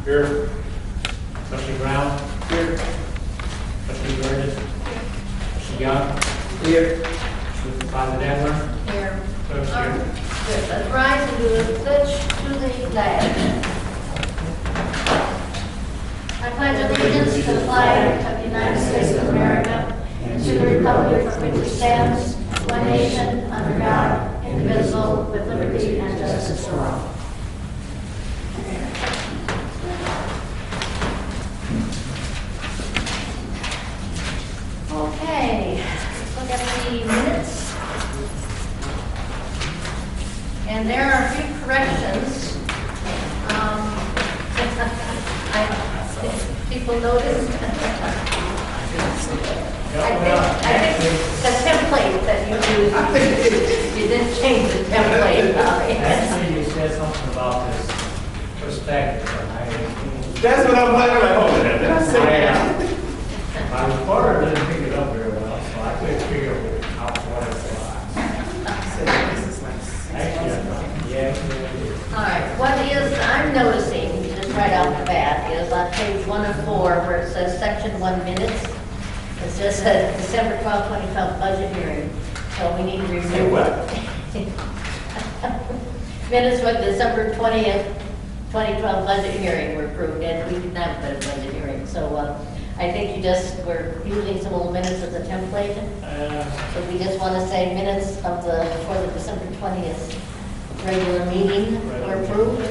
Here. Trustee Brown. Here. Trustee Burgess. Trustee Young. Here. Supervisor Denver. Here. Clerk's here. Good. Let's rise and do the pledge to the flag. I pledge allegiance to the flag of the United States of America and to the republic for which it stands, one nation, under God, indivisible, with liberty and justice for all. Okay, let's look at the minutes. And there are a few corrections. People noticed. I think the template that you used, you didn't change the template. Actually, you said something about this perspective. That's what I'm like. Hold it. Did I say that? My reporter didn't pick it up very well, so I couldn't figure out what it was. Actually, yeah. All right, what is, I'm noticing, just right off the bat, is on page 1 of 4, where it says section 1 minutes. It says December 12, 2012 budget hearing. So we need to remove what? minutes with December 20th, 2012 budget hearing were approved, and we did not put a budget hearing. So I think you just were using some old minutes as a template. So we just want to say minutes of for the December 20th regular meeting were approved.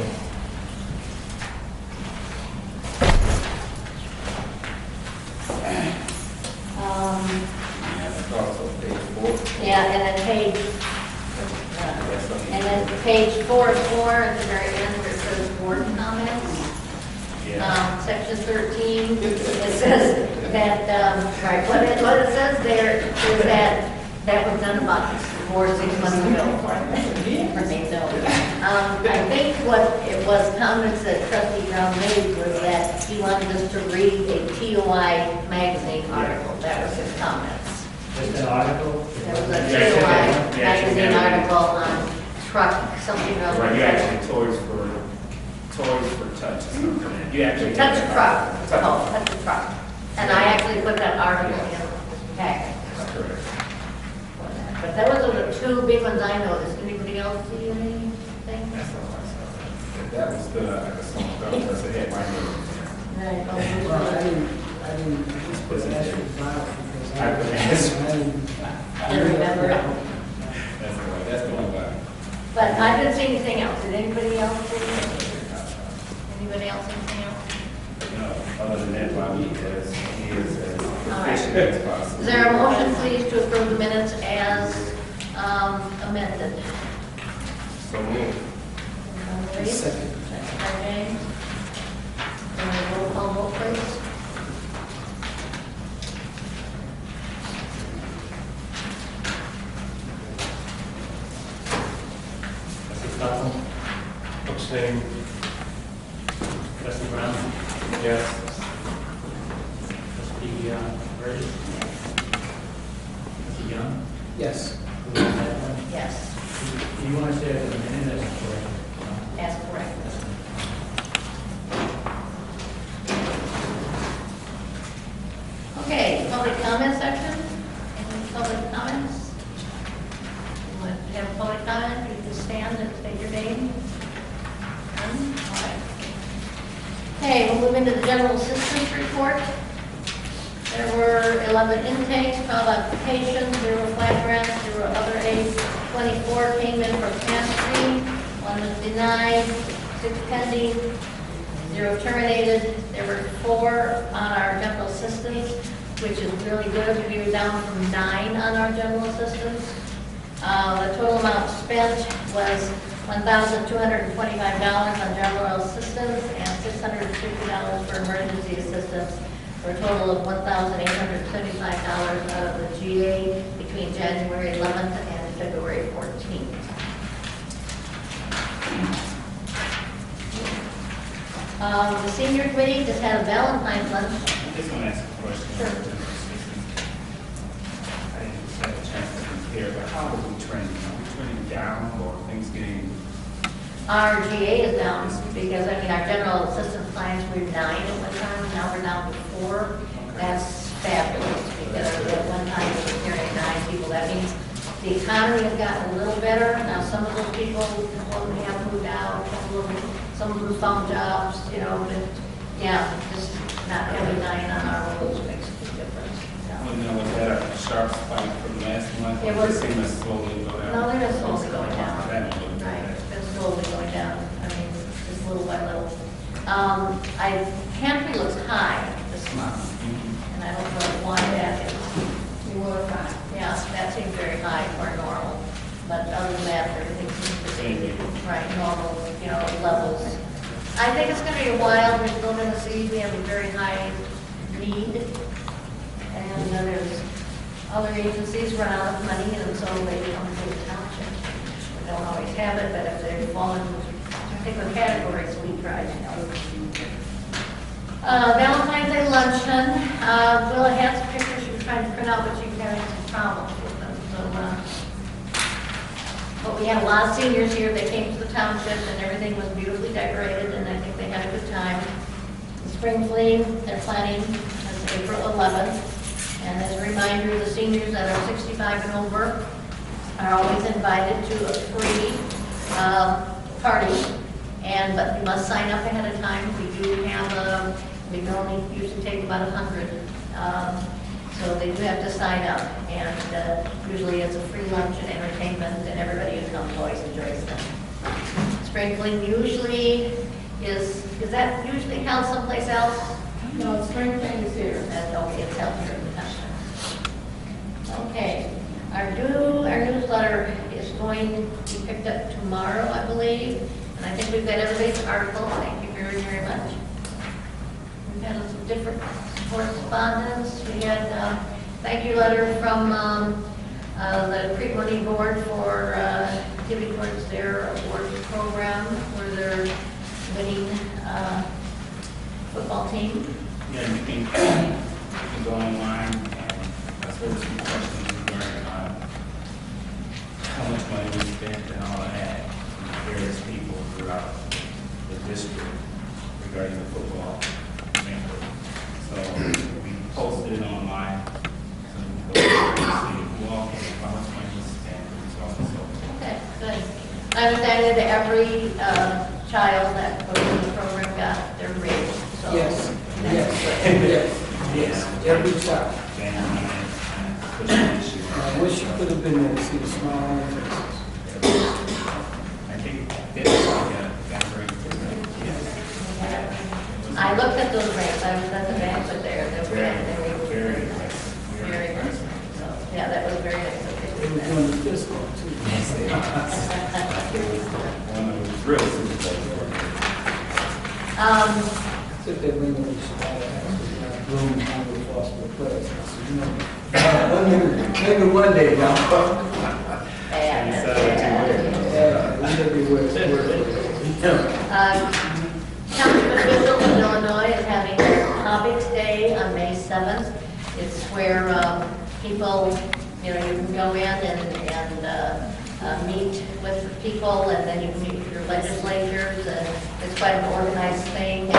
Yeah, and then page 4 of 4 at the very end where it says board comments. Section 13, it says that, right, what it says there is that was done about 4 or 6 months ago. I think what it was comments that Trustee Brown made was that he wanted us to read a TOI magazine article. That was his comments. Just an article? There was a TOI magazine article on truck, something else. Right, you actually toys for touch. You actually Touch a truck. Oh, touch a truck. And I actually put that article in the packet. That's correct. But those are the 2 big ones I noticed. Anybody else see anything? That's not what I saw. That was the song. That's the headline. Right. I didn't just put an extra file because I didn't remember it. That's the one guy. But I didn't see anything else. Did anybody else see anything? Anybody else see anything else? No, other than that, why he is as right. efficient as possible. Is there a motion, please, to approve the minutes as amended? So moved. Second. Second by James. And roll call vote, please. Trustee Stockton. Abstain. Trustee Brown. Yes. Trustee Burgess. Trustee Young. Yes. Yes, Do you want to say it in a minute? That's correct. that's correct. Okay, public comment section. Any public comments? You want to have a public comment? You can stand and state your name. None? All right. Okay, we'll move into the general assistance report. There were 11 intakes, 12 applications, 0 flag grants, 0 other aid. 24 came in from Cassidy, 1 was denied, 6 pending, 0 terminated. There were 4 on our general assistance, which is really good. We were down from 9 on our general assistance. The total amount spent was $1,225 on general assistance and $650 for emergency assistance, for a total of $1,875 out of the GA between January 11th and February 14th. The senior committee just had a Valentine's lunch. I just want to ask a question. Sure. I didn't have a chance to compare, but how are we trending? Are we trending down or things getting Our GA is down because, I mean, our general assistance clients, we were 9 at one time, now we're down to 4. That's fabulous because at one time we were carrying 9 people. That means the economy has gotten a little better. Now, some of those people have moved out, some of them found jobs, you know, but yeah, just not having 9 on our roads makes a big difference. Yeah. Well, now, was that a sharp spike from last month? It Or was- seemed to slowly go down? No, they're just slowly going down. That one looked Right, bad. it's slowly going down, I mean, just little by little. Pantry looks high this month, and I don't know why that is. You were fine. Yeah, that seems very high for normal, but other than that, everything seems to be, right, normal, you know, levels. I think it's gonna be a while, we're still gonna see, we have a very high need, and then there's other agencies run out of money, and so they come to the township. We don't always have it, but if they fall in particular categories, we try to help. Valentine's Day luncheon, Willa had some pictures she was trying to print out, but she was having some problems with them, so, but we had a lot of seniors here, they came to the township, and everything was beautifully decorated, and I think they had a good time. The spring fling, they're planning, is April 11th, and as a reminder, the seniors that are 65 and over are always invited to a free party, but you must sign up ahead of time. We do have we can only usually take about 100, so they do have to sign up, and usually it's a free lunch and entertainment, and everybody who comes always enjoys them. Sprinkling usually is that usually held someplace else? No, spring thing is here. Okay, it's held here in the township. Okay, our newsletter is going to be picked up tomorrow, I believe, and I think we've got everybody's article. Thank you very, very much. We've had some different correspondence. We had a thank you letter from the Creek Money Board for giving towards their award program for their winning football team. Yeah, you can go online and ask us some questions regarding how much money we spent and all of that, from various people throughout the district regarding the football banquet. So we posted it online, so you can go and see who all came, how much money we spent, and so on and so forth. Okay, good. I understand that every child that was in the program got their raise. So Yes, that's yes, good. yes, every child. And push the issue. I wish you could have been there to see the smile on their faces. I think this got great. I looked at those rates. I was at the banquet there. They were Very very, impressive. very nice. So, yeah, that was very nice. of They you were to doing do the fist bump too. One of the real Super Bowl. that. Said they bring them to Chicago, room and have a foster place. I said, you know, maybe one day, y'all. Yeah, maybe we're. Township officials in Illinois is having their Topics Day on May 7th. It's where people, you know, you can go in and meet with people, and then you can meet with your legislatures, and it's quite an organized thing. I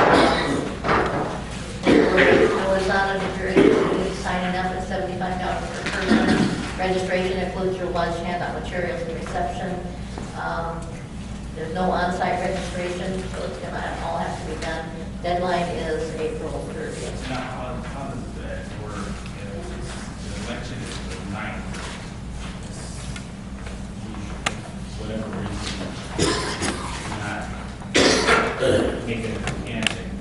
was on it, if you're interested in signing up, it's $75 per person. Registration includes your lunch, handout materials, and reception. There's no on-site registration, so it's gonna all have to be done. Deadline is April 30th. Now, how does that work? The election is the 9th. Whatever reason, not making it a candidate.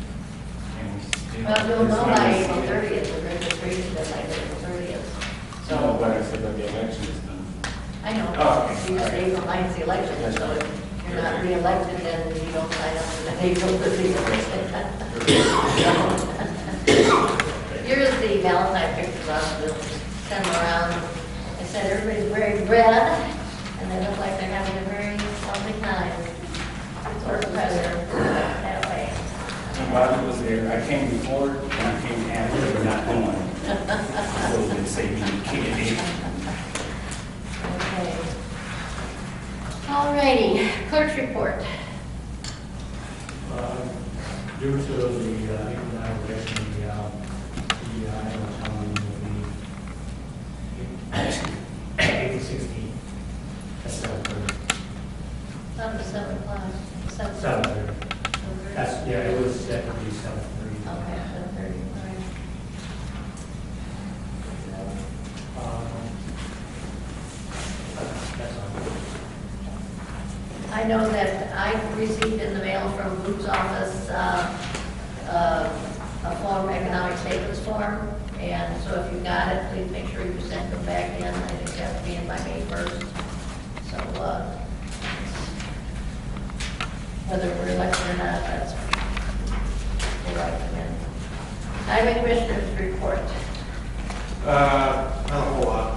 And we still. Well, you'll know by April 30th, the registration deadline is April 30th. No, So, but I said that the election is done. I know, Oh, okay. you just April 9th is the election, That's so right. if you're not re-elected, then you don't sign up for the April 30th. Here's the Valentine pictures I'll send them around. I said everybody's wearing red, and they look like they're having a very lovely time. It's sort of better that way. And while I was there, I came before and I came after, not knowing. So they say you can't. Okay. All righty, clerk's report. due to the economic relation, the annual town meeting will be April 16th at 7:30. Not the 7 o'clock, 7:30. 7:30. That's, yeah, it was set to be 7:30. Okay, 7:30, all right. That's all. I know that I received in the mail from Luke's office a form, economic statements form, and so if you got it, please make sure you send them back in. I think they have to be in by May 1st. So, whether we're elected or not, that's we'll write them in. Highway Commissioners report. Not a whole lot.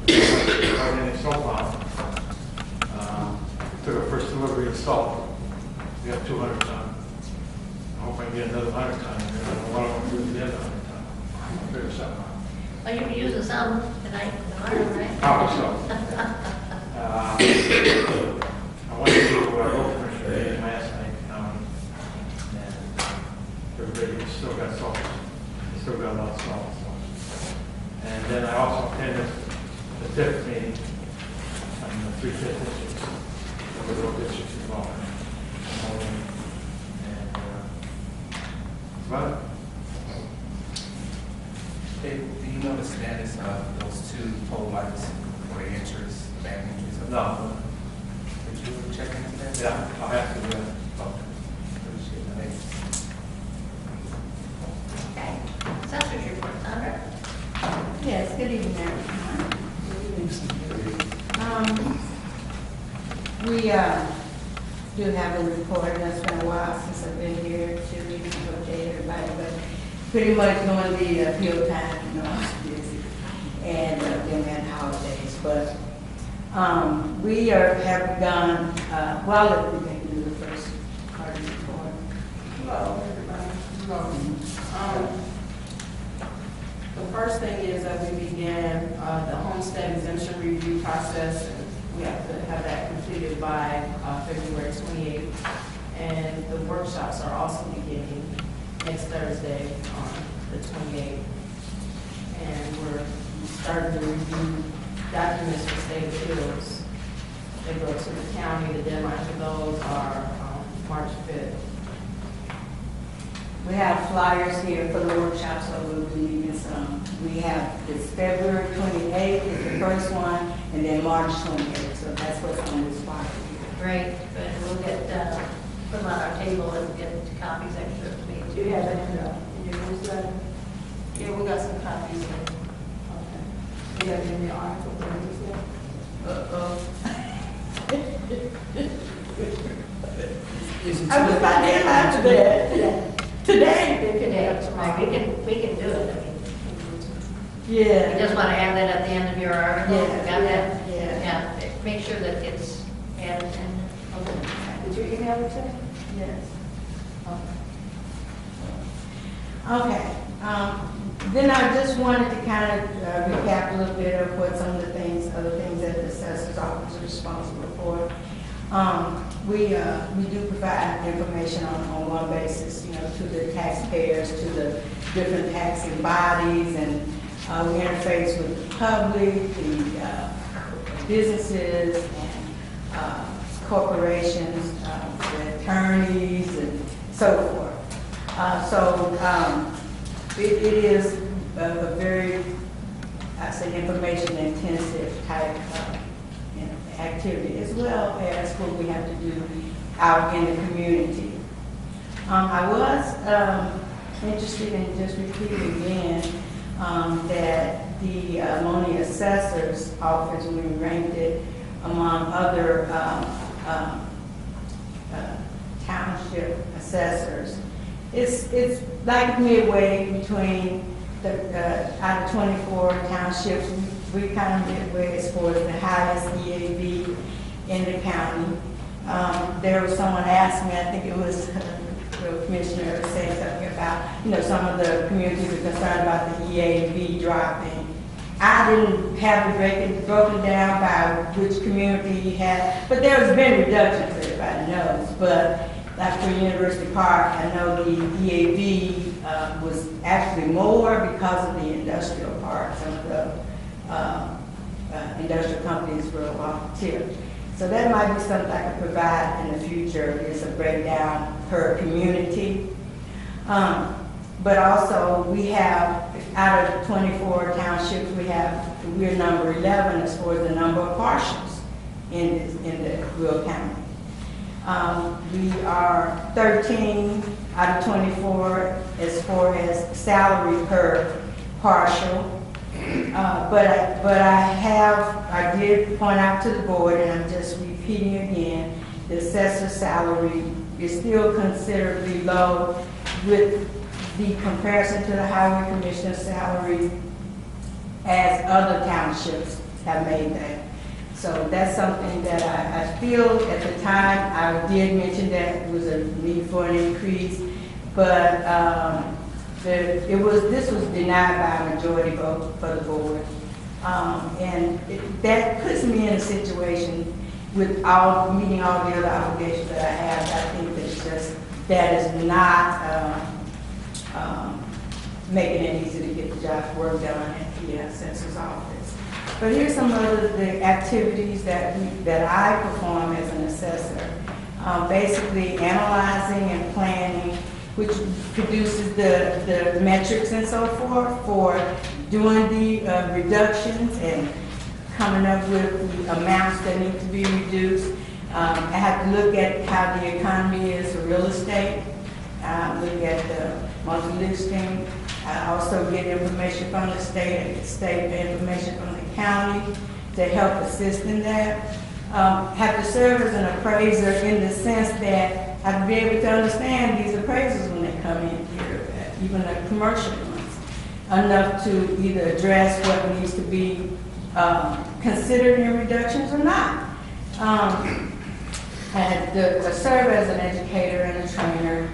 Everything so far. Took our first delivery of salt. We got 200 ton. I hope I can get another 100 ton. I don't know what I'm going to do with the other 100 ton. I'll figure something out. Well, you'll be using some tonight, tomorrow, right? Probably so. I went to our road commissioner meeting last night, and everybody still got salt. They still got a lot of salt. So. And then I also attended the TIF meeting on the 3/5 districts, the road districts involved. And that's about it. Hey, do you know the status of those 2 pole lights for the entries, back entries? No. Did you check into that? Yeah, I'll have to do it. Appreciate that. Okay. Assessors report, Sandra? Yes, good evening, everyone. We do have a report, and it's been a while since I've been here to really update everybody, but pretty much during the appeal time, you know, I was busy, and then we had holidays, but we have begun, well, we can do the first part of the report. Hello, everybody. The first thing is that we began the homestead exemption review process, and we have to have that completed by February 28th. And the workshops are also beginning next Thursday on the 28th. And we're starting to review documents for state appeals. They go to the county, the deadline for those are March 5th. We have flyers here for the workshop, so we'll be leaving some. We have this February 28th is the first one, and then March 28th, so that's what's on this flyer here. Great, but we'll get, put them on our table and get copies extra to me. Do you have it in your newsletter? Yeah, we got some copies in. Okay. Do you have it in the article for the newsletter? I was about to answer that. Today. Today, tomorrow, we can do it, I mean. Yeah. You just want to add that at the end of your article? Yeah, Got that? yeah. Yeah, make sure that it's added in. Did you email it to me? Yes. Okay. Then I just wanted to kind of recap a little bit of what some of the things, other things that the assessor's office is responsible for. We do provide information on one basis, you know, to the taxpayers, to the different taxing bodies, and we interface with the public, the businesses, and corporations, the attorneys, and so forth. It is a very, I say, information-intensive type of activity, as well as what we have to do out in the community. I was interested in just repeating again that the Monee Assessor's Office, we ranked it among other township assessors. It's like midway between out of 24 townships, we kind of midway as far as the highest EAV in the county. There was someone asked me, I think it was the commissioner, saying something about, you know, some of the communities are concerned about the EAV dropping. I didn't have it broken down by which community you had, but there has been reductions, everybody knows. But like for University Park, I know the EAV was actually more because of the industrial park. Some of the industrial companies were volunteer. So that might be something I could provide in the future, is a breakdown per community. But also, we have, out of 24 townships, we're number 11 as far as the number of partials in the Will County. We are 13 out of 24 as far as salary per partial. But I did point out to the board, and I'm just repeating again, the assessor's salary is still considerably low with the comparison to the highway commissioner's salary, as other townships have made that. So that's something that I feel at the time, I did mention that it was a need for an increase, but this was denied by a majority vote for the board. That puts me in a situation with meeting all the other obligations that I have. I think that is not making it easy to get the job work done at the census office. But here's some of the activities that I perform as an assessor. Basically analyzing and planning, which produces the metrics and so forth for doing the reductions and coming up with the amounts that need to be reduced. I have to look at how the economy is for real estate, look at the multi-listing. I also get information from the state, information from the county to help assist in that. Have to serve as an appraiser in the sense that I have to be able to understand these appraisals when they come in here, even the commercial ones, enough to either address what needs to be considered in reductions or not. I had to serve as an educator and a trainer,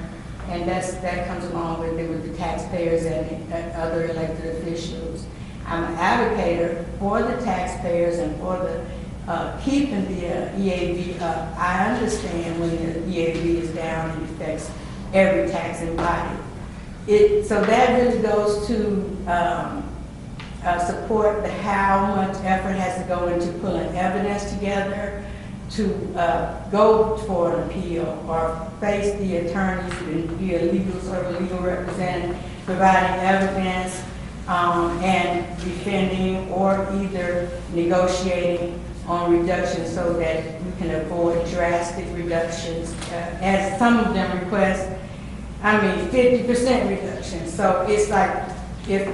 and that comes along with it with the taxpayers and other elected officials. I'm an advocate for the taxpayers and for the keeping the EAV up. I understand when the EAV is down, it affects every taxing body. So that really goes to support how much effort has to go into pulling evidence together to go for an appeal or face the attorneys and be a legal representative, providing evidence and defending or either negotiating on reductions so that we can avoid drastic reductions, as some of them request, 50% reduction. So it's like, if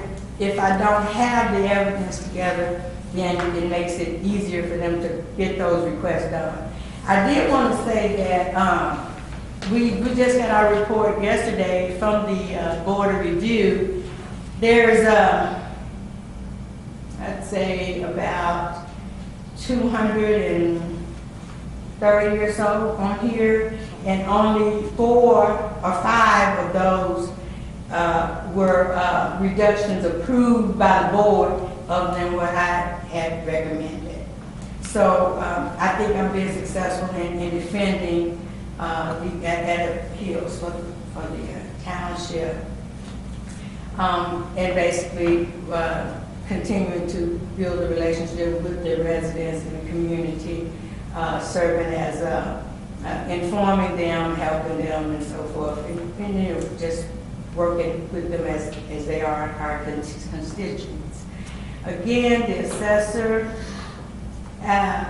I don't have the evidence together, then it makes it easier for them to get those requests done. I did want to say that we just got our report yesterday from the Board of Review. There's, I'd say about 230 or so on here, and only 4 or 5 of those were reductions approved by the board other than what I had recommended. So I think I'm being successful in defending the appeals for the township, and basically continuing to build a relationship with the residents and the community, serving as informing them, helping them, and so forth, and just working with them as they are our constituents. Again, the assessor, as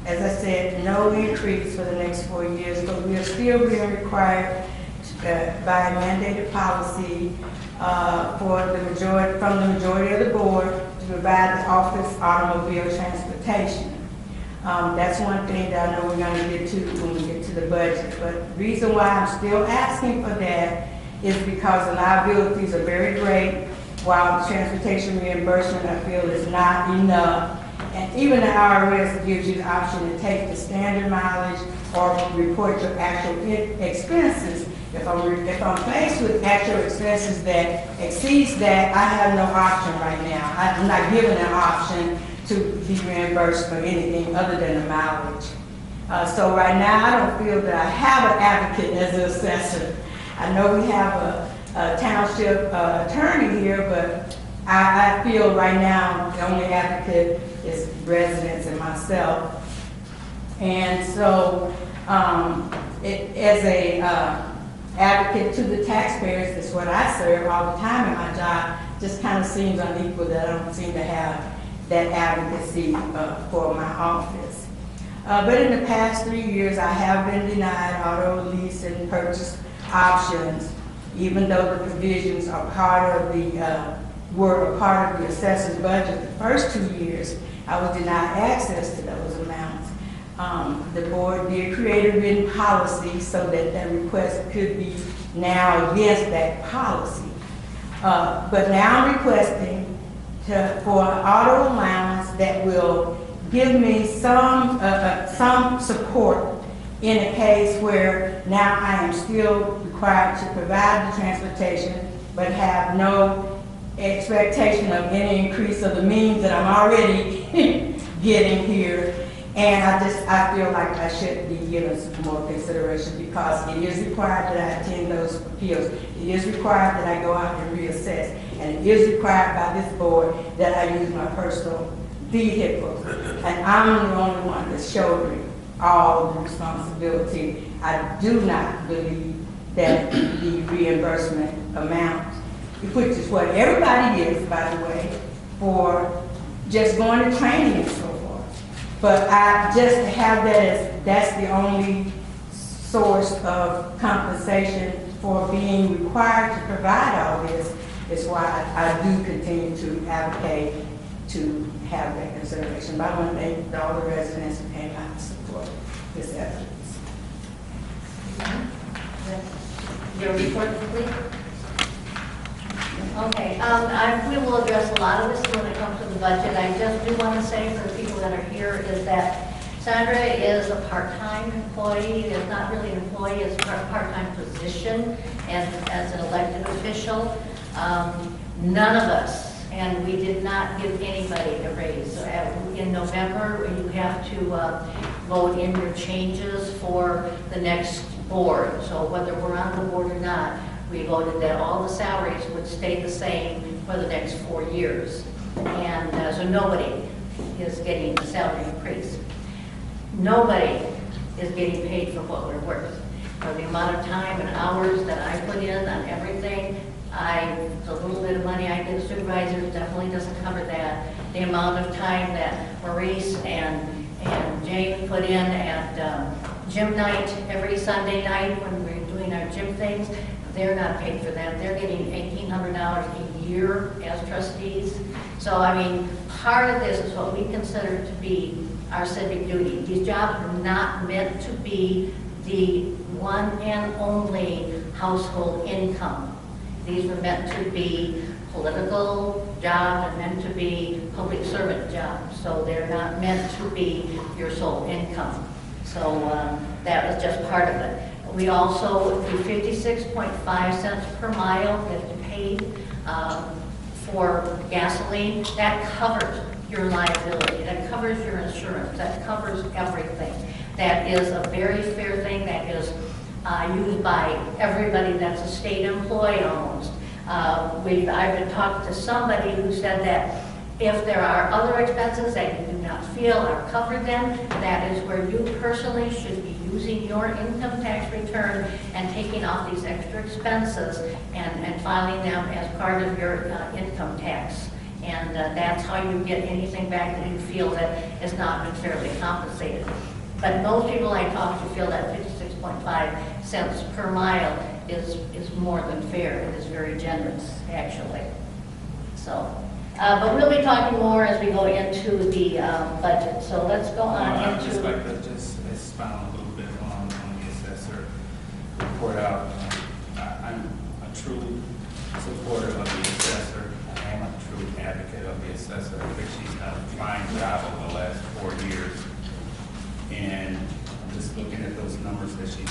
I said, no increase for the next 4 years, but we are still being required by a mandated policy from the majority of the board to provide the office automobile transportation. That's one thing that I know we're going to get to when we get to the budget. But the reason why I'm still asking for that is because the liabilities are very great, while the transportation reimbursement I feel is not enough. And even the IRS gives you the option to take the standard mileage or report your actual expenses. If I'm faced with actual expenses that exceeds that, I have no option right now. I'm not given an option to be reimbursed for anything other than the mileage. So right now, I don't feel that I have an advocate as an assessor. I know we have a township attorney here, but I feel right now the only advocate is residents and myself. And so, as a advocate to the taxpayers, that's what I serve all the time in my job, just kind of seems unequal that I don't seem to have that advocacy for my office. But in the past 3 years, I have been denied auto lease and purchase options, even though the provisions are were a part of the assessor's budget. The first 2 years, I was denied access to those amounts. The board did create a written policy so that that request could be now against that policy. But now I'm requesting for an auto allowance that will give me some support in a case where now I am still required to provide the transportation, but have no expectation of any increase of the means that I'm already getting here. And I feel like I should be given some more consideration because it is required that I attend those appeals. It is required that I go out and reassess. And it is required by this board that I use my personal vehicle. And I'm the only one that's shouldering all the responsibility. I do not believe that the reimbursement amount, which is what everybody gets, by the way, for just going to training and so forth. But I just have that as, that's the only source of compensation for being required to provide all this, is why I do continue to advocate to have that consideration. But I want to thank all the residents who came out to support this effort. Your report, please. Okay, we will address a lot of this when it comes to the budget. I just do want to say for the people that are here is that Sandra is a part-time employee. It's not really an employee, it's a part-time position as an elected official. None of us, and we did not give anybody a raise. So in November, you have to vote in your changes for the next board. So whether we're on the board or not, we voted that all the salaries would stay the same for the next 4 years. And so nobody is getting a salary increase. Nobody is getting paid for what we're worth. For the amount of time and hours that I put in on everything, the little bit of money I give supervisors definitely doesn't cover that. The amount of time that Maurice and Jane put in at gym night every Sunday night when we're doing our gym things, they're not paid for that. They're getting $1,800 a year as trustees. So, I mean, part of this is what we consider to be our civic duty. These jobs are not meant to be the one and only household income. These were meant to be political jobs and meant to be public servant jobs. So they're not meant to be your sole income. So that was just part of it. We also do 56.5 cents per mile if paid for gasoline. That covers your liability. That covers your insurance. That covers everything. That is a very fair thing. That is used by everybody that's a state employee almost. I've been talking to somebody who said that if there are other expenses that you do not feel are covered then, that is where you personally should be using your income tax return and taking off these extra expenses and filing them as part of your income tax. And that's how you get anything back that you feel that has not been fairly compensated. But most people I talk to feel that 56.5 cents per mile is more than fair. It is very generous, actually. So. But we'll be talking more as we go into the budget. So let's go on into... I'd just like to just expound a little bit on the assessor report out. I'm a true supporter of the assessor. I am a true advocate of the assessor. I think she's done a fine job over the last 4 years. And I'm just looking at those numbers that she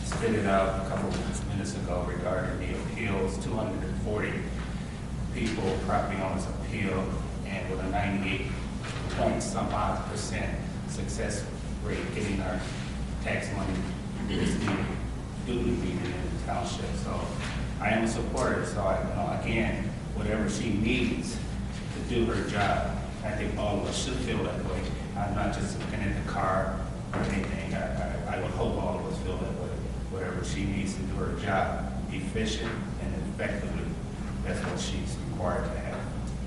spitted out a couple of minutes ago regarding the appeals, 240 people, property owners appeal, and with a 98 point some odd % success great getting our tax money duly needed in the township. So I am a supporter, so again, whatever she needs to do her job, I think all of us should feel that way. I'm not just looking at the car or anything. I would hope all of us feel that way. Whatever she needs to do her job efficient and effectively, that's what she's required to have.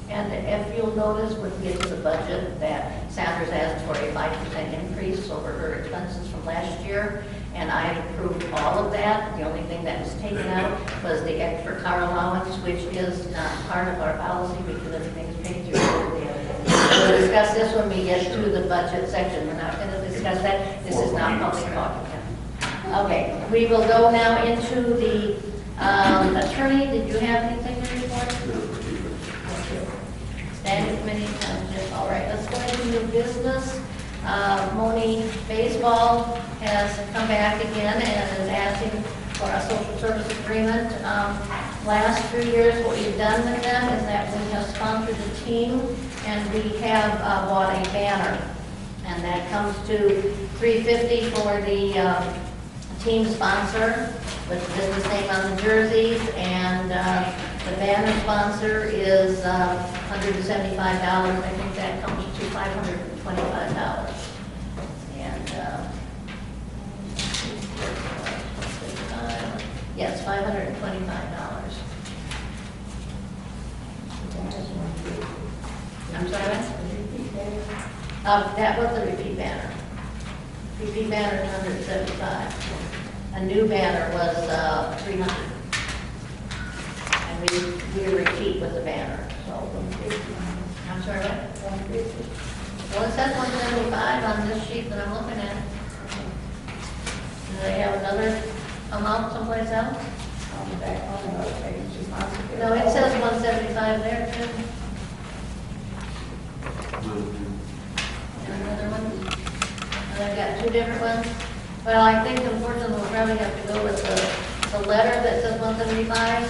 And if you'll notice, when we get to the budget, that Sandra's asked for a 5% increase over her expenses from last year, and I have approved all of that. The only thing that was taken out was the extra car allowance, which is not part of our policy because everything is paid through. We'll discuss this when we get to the budget section. We're not going to discuss that. This is not public talking. Okay, we will go now into the attorney. Did you have anything to report? Standing committee, all right, let's go into new business. Monee Baseball has come back again and is asking for a social service agreement. Last 3 years, what we've done with them is that we have sponsored a team and we have bought a banner. And that comes to $350 for the team sponsor with the business name on the jerseys, and the banner sponsor is $175. I think that comes to $525. And yes, $525. I'm sorry, what? That was the repeat banner. Repeat banner is $175. A new banner was $300. And we repeat with the banner. So, I'm sorry, what? Well, it says 175 on this sheet that I'm looking at. Do they have another amount someplace else? No, it says 175 there too. And another one. And I've got two different ones. Well, I think unfortunately we'll probably have to go with the letter that says 175,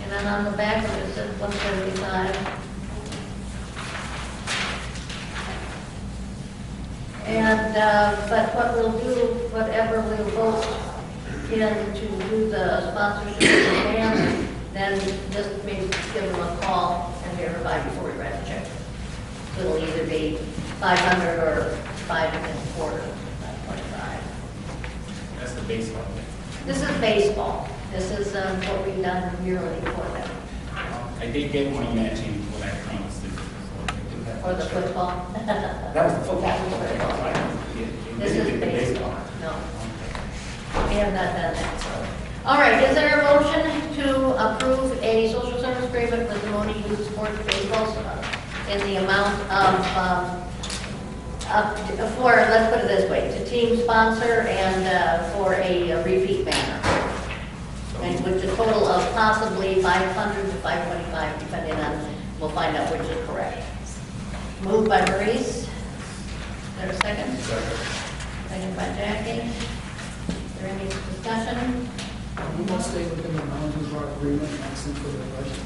and then on the back of it says 175. And, but what we'll do, whatever we'll vote in to do the sponsorship of the band, then just maybe give them a call and verify before we write the check. It'll either be 500 or 525. That's the baseball. This is baseball. This is what we've done yearly for them. I did get one matching what I promised to do. So I do have Or the to check. football. That was the football. Right? This is baseball. No. We have not done that, so. All right, is there a motion to approve a social service agreement with the Monee Youth Sports Baseball in the amount of, for, let's put it this way, to team sponsor and for a repeat banner? And with a total of possibly 500 to 525, depending on, we'll find out which is correct. Moved by Maurice. Is there a second? Second by Jackie. Is there any discussion? We must stay within the boundaries of our agreement, not simply the budget.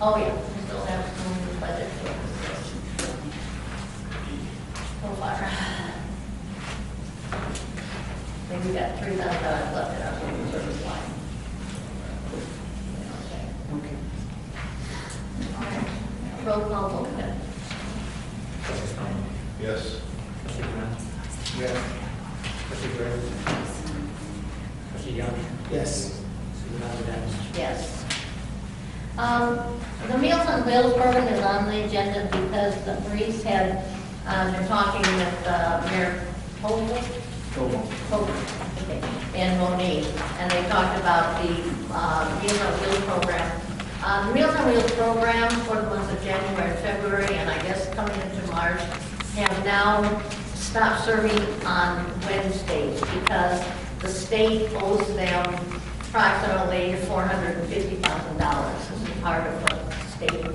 Oh, yeah, we still have some budget for this. So far. I think we got $3,000 left in our social service line. Okay. Roll call vote then. Yes. Yes. Trustee Gray? Trustee Young? Yes. Supervisor Dennis? Yes. The Meals on Wheels program is on the agenda because the Maurice had been talking with Mayor Hogan and Monee, and they talked about the Meals on Wheels program. The Meals on Wheels program for the months of January and February, and I guess coming into March, have now stopped serving on Wednesdays because the state owes them approximately $450,000. This is part of what the state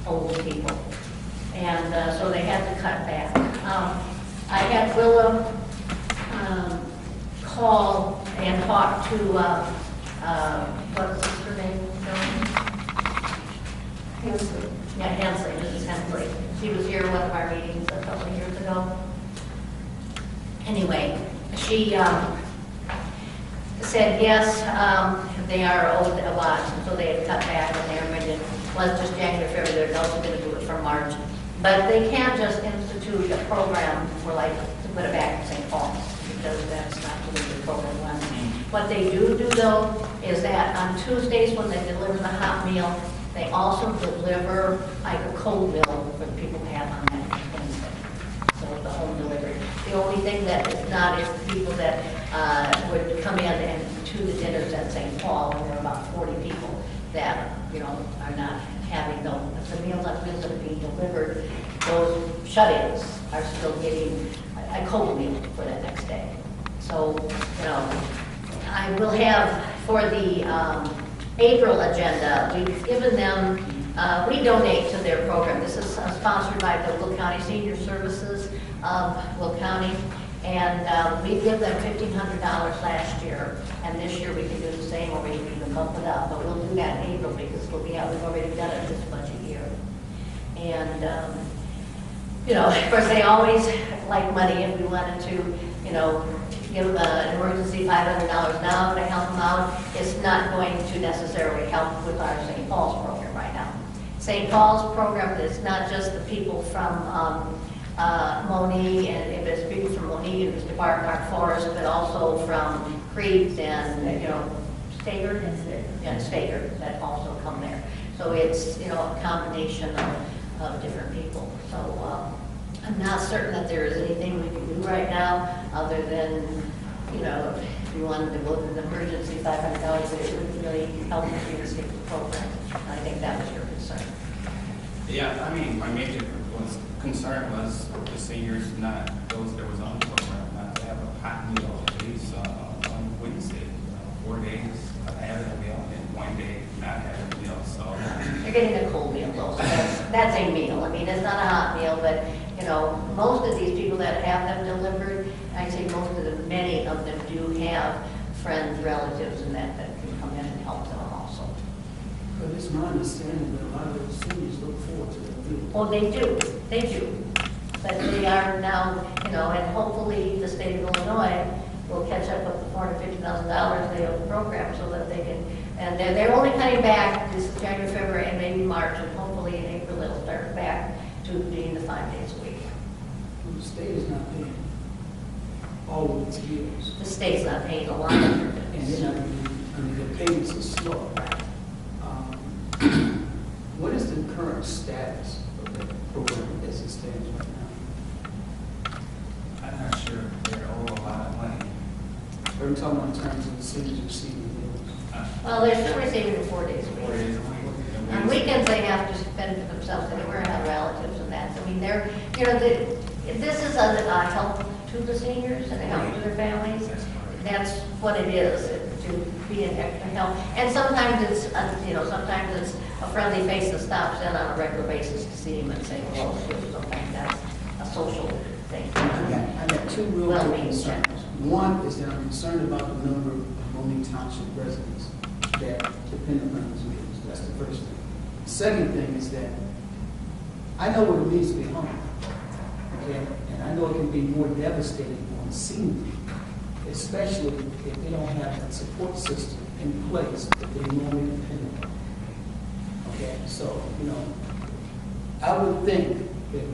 owes people. And so they had to cut back. I had Willa call and talk to, what's her name? Hensley. Yeah, Hensley, Mrs. Hensley. She was here at one of our meetings a couple of years ago. she said, yes, they are owed a lot, so they had cut back and they're going to, was just January, February, they're also going to do it for March. But they can't just institute a program for like, to put it back in St. Paul, because that's not the way the program runs. What they do though, is that on Tuesdays when they deliver the hot meal, they also deliver like a cold meal for the people to have on that Wednesday. So the home delivery. The only thing that is not is the people that would come in and to the dinners at St. Paul, and there are about 40 people that, you know, are not having the meals on wheels that are being delivered. Those shut-ins are still getting a cold meal for that next day. So, you know, I will have for the April agenda, we've given them, we donate to their program. This is sponsored by the Will County Senior Services of Will County. And we give them $1,500 last year. And this year we can do the same, or we can even bump it up. But we'll do that in April because we'll be out, we've already done it this budget year. And, you know, of course, they always like money if we wanted to, you know, give them an emergency $500 now to help them out. It's not going to necessarily help with our St. Paul's program right now. St. Paul's program is not just the people from Monee, and if it's people from Monee and Mr. Park Forest, but also from Creeds and, you know, Stager and Stager that also come there. So it's, you know, a combination of different people. So I'm not certain that there is anything we can do right now other than, you know, if you wanted to go to the emergency $500, it would really help you to stick to the program. I think that was your concern. Yeah, I mean, my major concern was the seniors, not those that was on the program, not to have a hot meal at least on Wednesday. 4 days of having a meal and 1 day not having a meal. So you're getting a cold meal though, so that's a meal. I mean, it's not a hot meal, but you know, most of these people that have them delivered, I say most of them, many of them do have friends, relatives, and that can come in and help them also. But it's my understanding that a lot of the seniors look forward to the meal. Well, they do. But they are now, you know, and hopefully the state of Illinois will catch up with the $450,000 they owe the program so that they can, and they're only cutting back this January, February, and maybe March, and hopefully in April they'll start back to being the 5 days a week. Well, the state is not paying all of its bills. The state's not paying a lot of their And bills. they're not, I mean, the payments are slow. What is the current status of the program as it stands right now? I'm not sure they're owe a lot of money. Are we talking about in terms of the seniors receiving bills? Well, they're still receiving it 4 days a 4 week. days a week. On weekends, they have to fend for themselves, and we're have relatives and that. I mean, they're, you know, this is a help to the seniors and a help to their families. That's what it is, to be an extra help. And sometimes it's, you know, sometimes it's a friendly face that stops in on a regular basis to see him and say hello. Sometimes that's a social thing. I got two real Well, big concerns. One is that I'm concerned about the number of Monee Township residents that depend upon these meals. That's the first thing. Second thing is that I know what it means to be hungry, okay? And I know it can be more devastating on seniors, especially if they don't have that support system in place that they normally depend on. Okay, so, you know, I would think that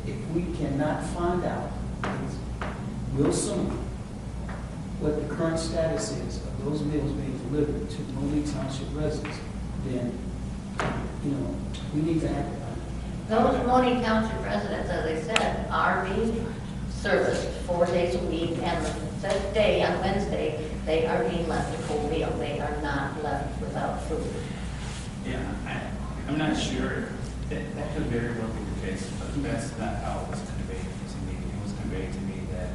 if we cannot find out real soon what the current status is of those meals being delivered to Monee Township residents, then, you know, we need to act on it. Those Monee Township residents, as I said, are being serviced 4 days a week, and the fifth day, on Wednesday, they are being left a cold meal. They are not left without food. Yeah, I'm not sure. That could very well be the case, but that's not how it was conveyed to me. It was conveyed to me that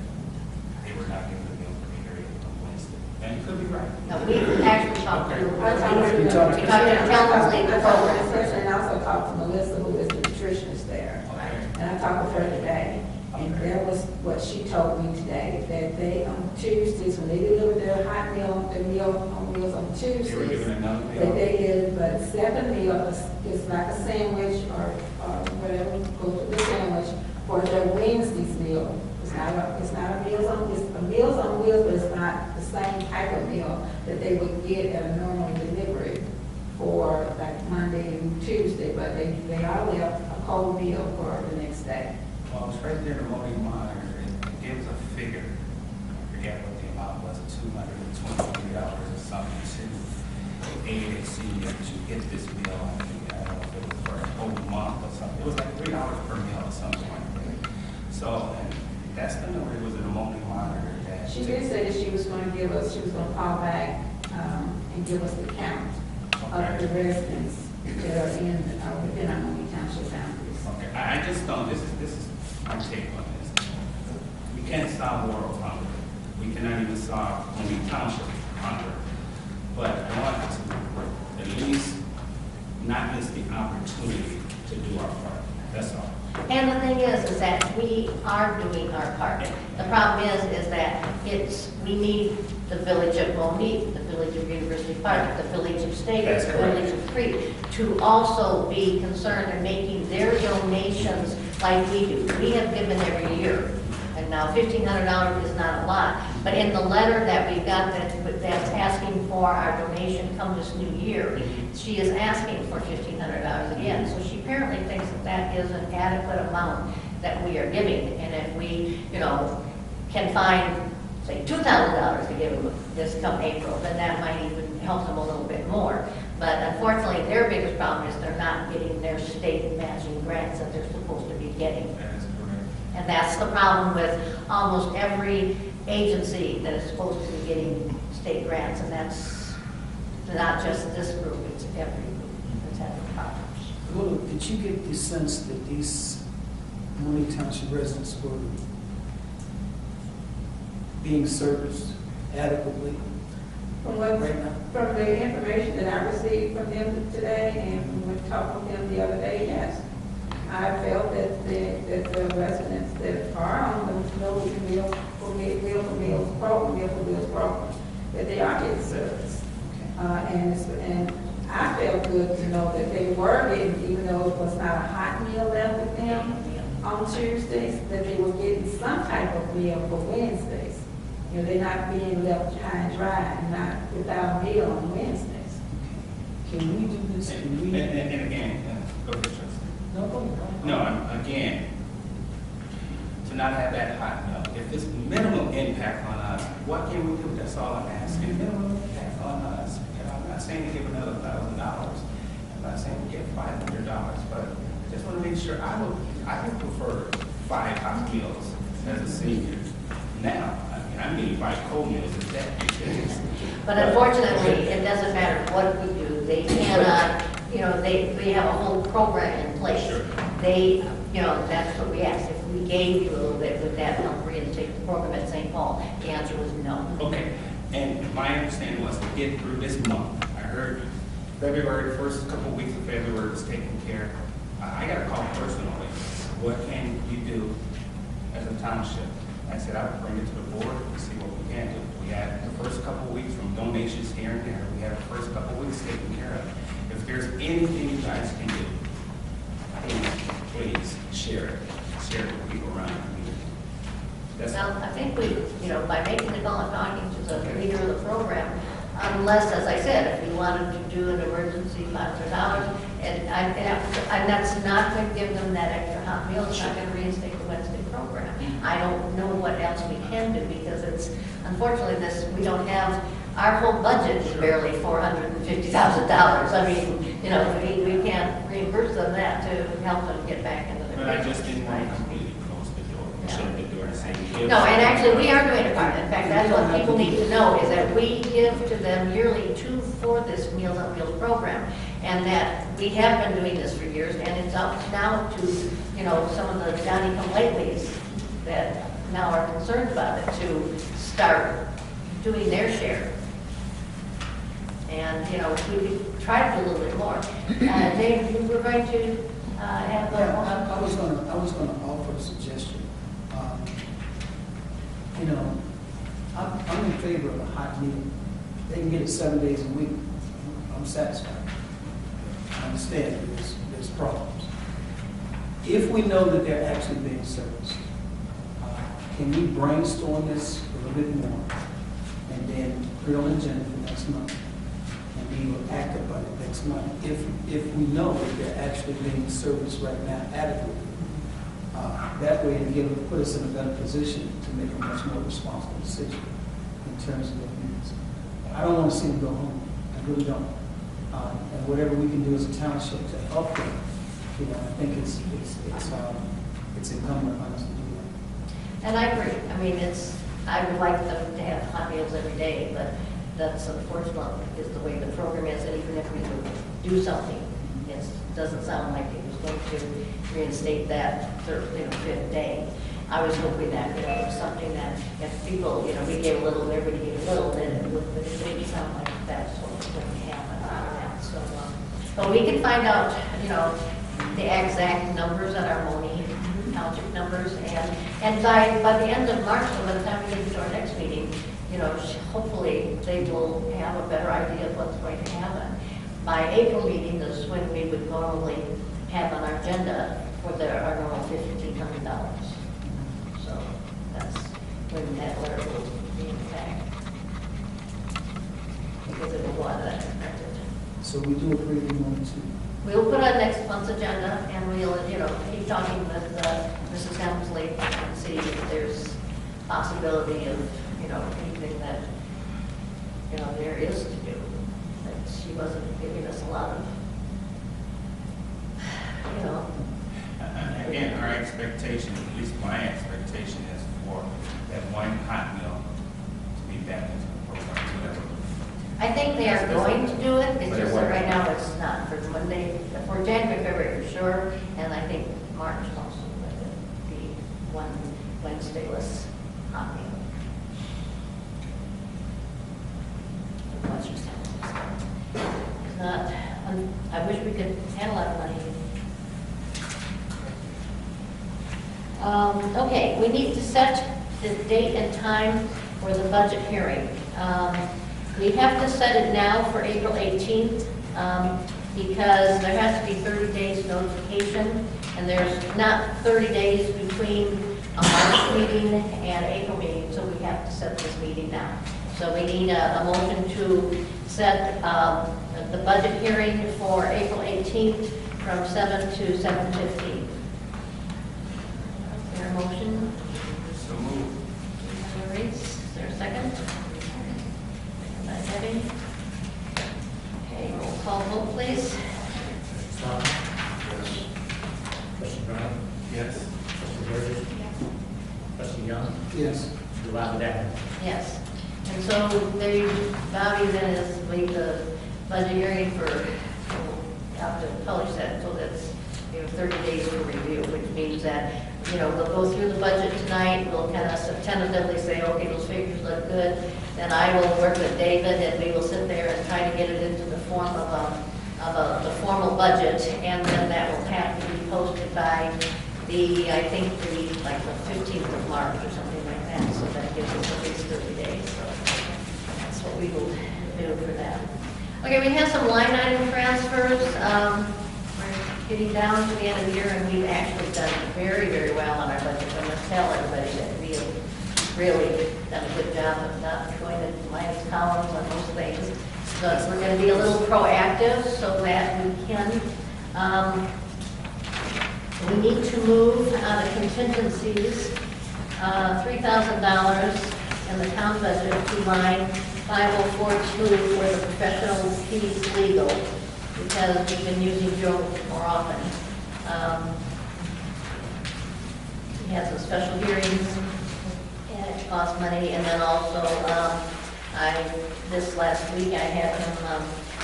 they were not given the meal period on Wednesday. And you could be right. No, we actually talked to, Okay. we talked to Kelly, the I talked to this program. person, and also talked to Melissa, who is the nutritionist there. Okay. And I talked with her today, and that was what she told me today, that they, on Tuesdays, when they deliver their hot meal, their meals on They were Tuesdays, given another that meal. they did, but 7 meals is like a sandwich or whatever, goes with the sandwich for their Wednesday's meal. It's not a meal, it's a Meals on Wheels, but it's not the same type of meal that they would get at a normal delivery for like Monday and Tuesday, but they are left a cold meal for the next day. Well, it's right there, the Monee monitor, it gives a figure, I forget what the amount was, $223 or something, to aid a senior to get this meal. I think, I don't know if it was for a whole month or something, it was like $3 per meal or something like that. So, and that's the number, it was in the Monee monitor that. She did say that she was going to call back and give us the count of the residents that are within our Monee Township boundaries. Okay, I just don't, this is my take on this. We can't solve world hunger. We cannot even solve Monee Township hunger. But I want to at least not miss the opportunity to do our part. That's all. And the thing is that we are doing our part. The problem is that we need the village of Monee, the village of University Park, the village of State, That's the correct. village of Crete, to also be concerned in making their donations like we do. We have given every year, and now $1,500 is not a lot, but in the letter that we got that's asking for our donation come this new year, she is asking for $1,500 again. So she apparently thinks that is an adequate amount that we are giving, and if we, can find, say, $2,000 to give them this come April, then that might even help them a little bit more. But unfortunately, their biggest problem is they're not getting their state matching grants that they're supposed to be getting. That is correct. And that's the problem with almost every agency that is supposed to be getting state grants, and that's not just this group, it's every group that's having problems. Well, did you get the sense that these Monee Township residents were being serviced adequately right now? From the information that I received from them today and from what talked with them the other day, yes. I felt that the residents that are on the Meal for Meals program, that they are getting service. And I felt good to know that they were getting, even though it was not a hot meal left with them on Tuesdays, that they were getting some type of meal for Wednesdays. They're not being left high and dry and not without a meal on Wednesdays. Can we do this? Can we? And again, go ahead, Trustee. No, go ahead. No, again, to not have that hot milk, if it's minimal impact on us, what can we do? That's all I'm asking. Minimal impact on us. I'm not saying to give another $1,000. I'm not saying to give $500, but I just want to make sure I would prefer 5 hot meals as a senior. Now, I mean 5 cold meals is that because But unfortunately, it doesn't matter what we do, they cannot, they have a whole program in place. Sure. They, that's what we asked, if we gave you a little bit, would that help reinstate the program at St. Paul? The answer was no. Okay, and my understanding was to get through this month. I heard February, the first couple weeks of February was taken care of. I got a call personally. What can you do as a township? I said I would bring it to the board and see what we can do. We had the first couple of weeks from donations here and there. We had the first couple of weeks taken care of. If there's anything you guys can do, please share it. Share it with people around the community. That's Well, I think we, by making the call and talking to the leader of the program, unless, as I said, if we wanted to do an emergency $500, and that's not going to give them that extra hot meal, it's not going to reinstate the Wednesday program. I don't know what else we can do, because it's, unfortunately, we don't have, our whole budget is barely $450,000. I mean, we can't reimburse them that to help them get back into their. But I just didn't want to completely close the door. Shut the door and say. No, and actually, we are doing a part. In fact, that's what people need to know, is that we give to them yearly for this Meals on Wheels program. And that we have been doing this for years, and it's up now to, some of the Johnny-come-latelys that now are concerned about it to start doing their share. And, we could try to do a little bit more. Dave, you were going to have a Yeah, I was going to offer a suggestion. I'm in favor of a hot meal. They can get it 7 days a week. I'm satisfied. I understand there's problems. If we know that they're actually being serviced, can we brainstorm this little bit more, and then put it on the agenda for next month. And we will act upon it next month if we know that they're actually being serviced right now adequately. That way, it'll put us in a better position to make a much more responsible decision in terms of their needs. I don't want to see them go home. I really don't. And whatever we can do as a township to help them, I think it's incumbent on us to do that. And I agree. I mean, I would like them to have hot meals every day, but that's unfortunate because the way the program is, and even if we would do something, it doesn't sound like it was going to reinstate that fifth day. I was hoping that, it was something that if people, we gave a little, everybody gave a little, then it would, but it didn't sound like that's what was going to happen. So, but we can find out, the exact numbers that are Monee Township numbers, and by the end of March, so by the time we get to our next meeting, hopefully they will have a better idea of what's going to happen. By April meeting is when we would normally have on our agenda for our normal $1,500. So that's when that order will be in effect. Because it will go out of that expected. So we do agree we want to. We'll put on next month's agenda and we'll, keep talking with Mrs. Hemsley and see if there's possibility of, anything that, there is to do. That she wasn't giving us a lot of, Again, our expectation, at least my expectation, is for that one hot meal to be back into the program. I think they are going to do it, it's just that right now it's not for Monday, for January, February for sure, and I think March also will be one Wednesdayless hot meal. It's not, I wish we could handle that money. Okay, we need to set the date and time for the budget hearing. We have to set it now for April 18th because there has to be 30 days notification, and there's not 30 days between a March meeting and April meeting, so we have to set this meeting now. So we need a motion to set the budget hearing for April 18th from 7 to 7:15. Is there a motion? So moved. Is there a second? Debbie? Okay, roll call vote, please. Tom? Yes. Trustee Brown? Yes. Trustee Burgess? Yes. Trustee Young? Yes. Trustee Yes. And so Bobby then is leave the budget hearing for, have to publish that, so that's, 30 days for review, which means that, we'll go through the budget tonight, we'll kind of tentatively say, okay, those figures look good, then I will work with David, and we will sit there and try to get it into the form of the formal budget, and then that will have to be posted by I think the 15th of March or something like that, so that gives us at least 30 days, so that's what we will do for that. Okay, we have some line item transfers. We're getting down to the end of the year, and we've actually done very, very well on our budget. I must tell everybody that we have really done a good job of not going to minus columns on most things. So we're going to be a little proactive so that we can. We need to move out of contingencies $3,000 in the town budget to line 5042 for the professional fees legal, because we've been using Joe more often. He has some special hearings, and it costs money, and then also, this last week I had him, in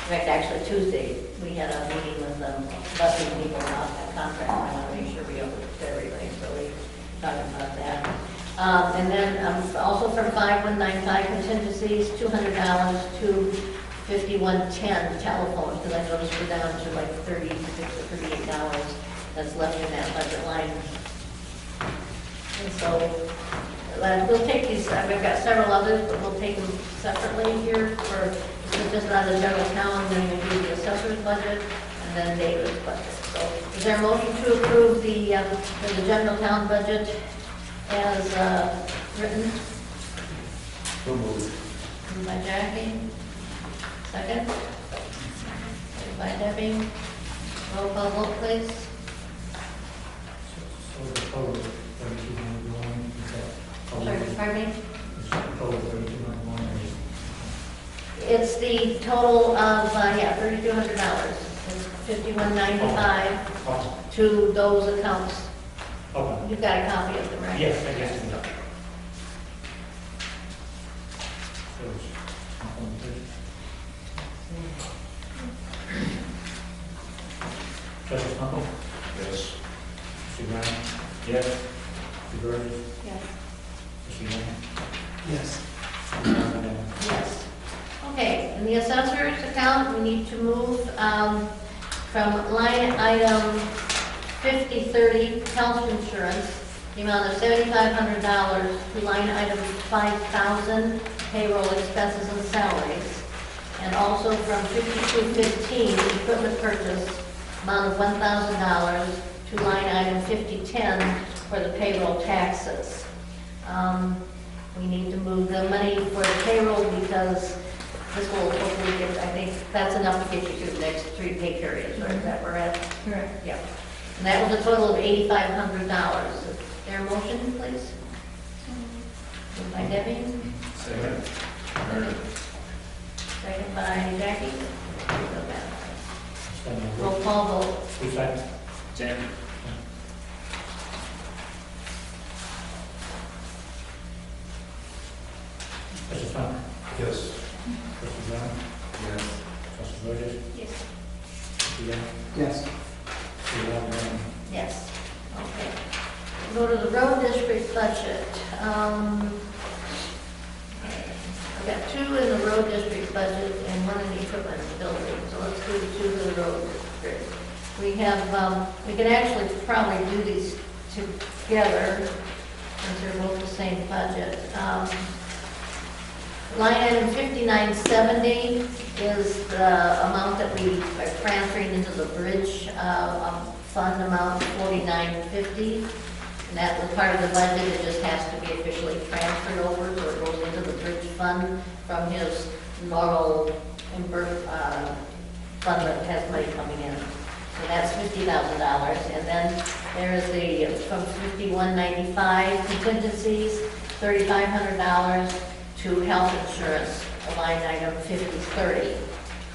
fact, actually Tuesday, we had a meeting with busing people about that contract. I want to make sure we open everything, so we talked about that. And then also from 5195 contingencies, $200 to 5110 telephones, because I noticed we're down to like $36 or $38 that's left in that budget line. And so we'll take these, we've got several others, but we'll take them separately here for just on the general town, then we'll do the assessor's budget, and then David's budget. So is there a motion to approve the general town budget as written? So moved. Moved by Jackie. Second? Second by Debbie. Roll call vote, please. So the total, 3,291, is that? Sorry, pardon me? Is that the total 3,291, or is It's the total of, $3,200. It's $51.95 oh, to those accounts. okay. You've got a copy of them, right? Yes, I guess it's done. So it's not on the page. Trustee Stumple? Yes. Trustee Brown? Yes. Trustee Burgess? Yes. Trustee Young? Yes. Yes. Okay, in the assessor's account, we need to move from line item 5030, health insurance, the amount of $7,500 to line item 5,000, payroll expenses and salaries. And also from 5215, equipment purchase, amount of $1,000 to line item 5010 for the payroll taxes. We need to move the money for the payroll because this will hopefully get, I think that's enough to get you through the next 3 pay periods, right? Is that where we're at? Correct. Yep. And that was a total of $8,500. Is there a motion, please? Moved by Debbie. Second. Second by Jackie. Stand by. Roll call vote. Who's second? Jackie. Trustee Stumple? Yes. Trustee Brown? Yes. Trustee Burgess? Yes. Trustee Young? Yes. Trustee Young? Yes. Okay. Go to the road district budget. I've got 2 in the road district budget and 1 in the equipment building. So let's do the 2 in the road district. We have, we can actually probably do these together since they're both the same budget. Line item 5970 is the amount that we are transferring into the bridge fund amount, 4950. And that was part of the budget, it just has to be officially transferred over, so it goes into the bridge fund from his normal fund that has money coming in. So that's $50,000. And then there is the, from 5195 contingencies, $3,500 to health insurance, line item 5030.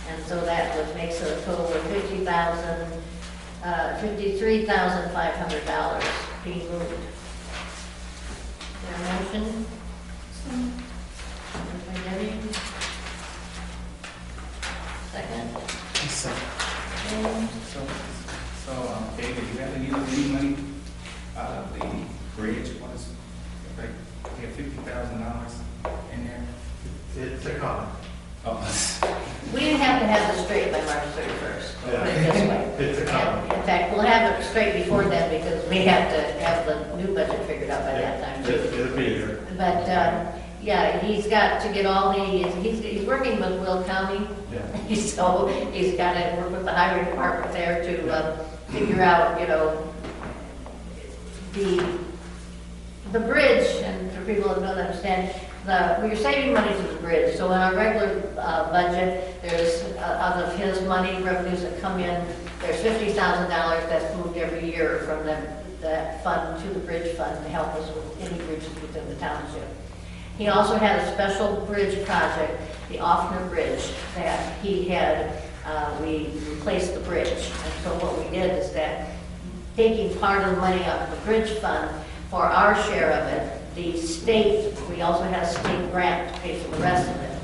And so that makes it a total of $53,500 being moved. Is there a motion? Moved by Debbie. Second? And David, you haven't used any money out of the bridge, what is, like, you have $50,000 in there? It's a comment. Oh. We didn't have to have this straight by March 31st. Put it this way. It's a comment. In fact, we'll have it straight before then because we have to have the new budget figured out by that time. It'll be here. But, yeah, he's got to get all the, he's working with Will County. Yeah. So he's got to work with the highway department there to figure out, you know, the bridge, and for people that don't understand, we're saving money to the bridge. So in our regular budget, there's, out of his money, revenues that come in, there's $50,000 that's moved every year from that fund to the bridge fund to help us with any bridges within the township. He also had a special bridge project, the Offner Bridge, that he had, we replaced the bridge. And so what we did is that, taking part of the money out of the bridge fund for our share of it, the state, we also had a state grant to pay for the rest of it.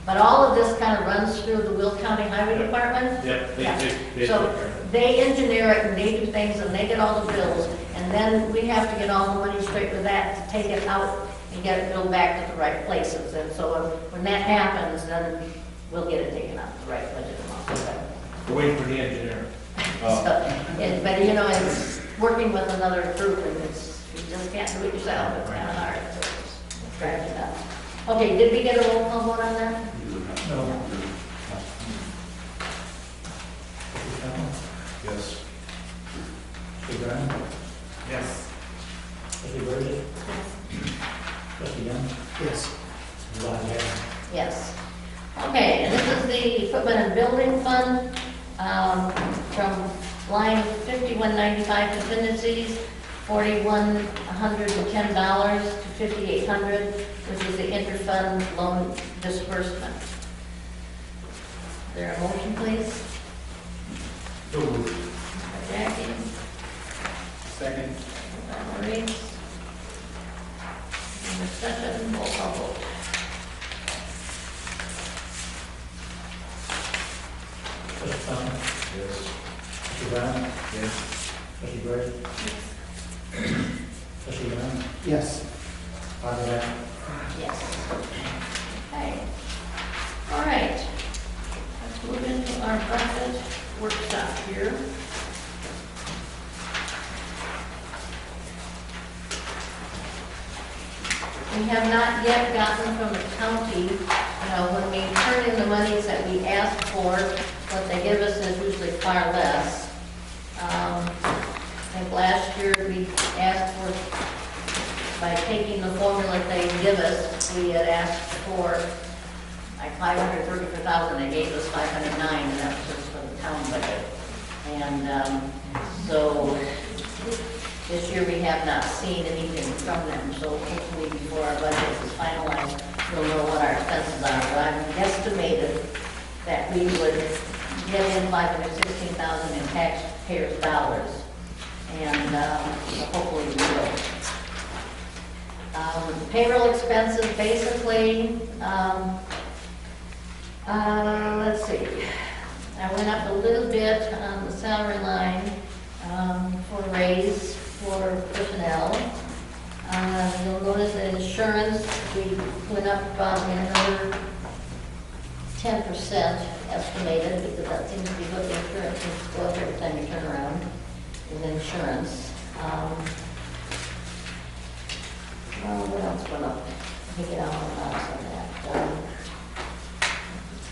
But all of this kind of runs through the Will County Highway Department. Yeah. So they engineer it and they do things and they get all the bills. And then we have to get all the money straight with that to take it out and get it billed back to the right places. And so when that happens, then we'll get it taken out of the right budget amount. We're waiting for the engineer. But you know, it's working with another group and you just can't do it yourself. It's kind of hard. So it's dragging it out. Okay, did we get a roll call vote on that? No. Yes. Trustee Brown? Yes. Trustee Burgess? Trustee Young? Yes. Trustee line there. Yes. Okay, and this is the equipment and building fund, from line 5195 contingencies, $4,110 to $5,800, which is the interfund loan disbursement. Is there a motion, please? So moved. By Jackie, Second. by Maurice. Any discussion, roll call vote. Trustee Thomas? Yes. Trustee Brown? Yes. Trustee Gray? Trustee Brown? Yes. Five ayes. Yes. Okay. All right. Let's move into our budget workshop here. We have not yet gotten from the county, when we turn in the monies that we ask for, what they give us is usually far less. I think last year we asked for, by taking the formula they give us, we had asked for like $534,000, they gave us $509, and that was just for the town budget. And so this year we have not seen anything from them, so hopefully before our budget is finalized, we'll know what our expenses are. But I'm estimated that we would get in $516,000 in taxpayers' dollars, and hopefully we will. Payroll expenses, basically, let's see. I went up a little bit on the salary line for raise for personnel. You'll notice that insurance, we went up another 10% estimated, because that seems to be what the insurance seems to go up every time you turn around, is insurance. What else went up? Let me get out on that.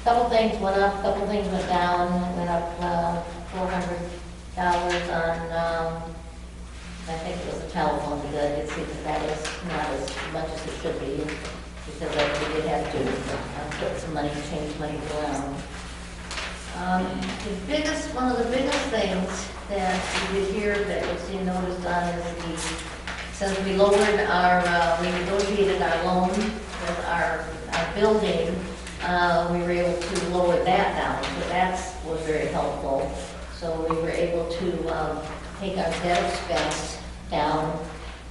Couple things went up, couple things went down. Went up $400 on, I think it was the telephone, because I did see that is not as much as it should be, because we did have to put some money, change money around. One of the biggest things that we did here that you'll see noticed on is since we lowered our, we negotiated our loan with our building, we were able to lower that down, so that was very helpful. So we were able to take our debt expense down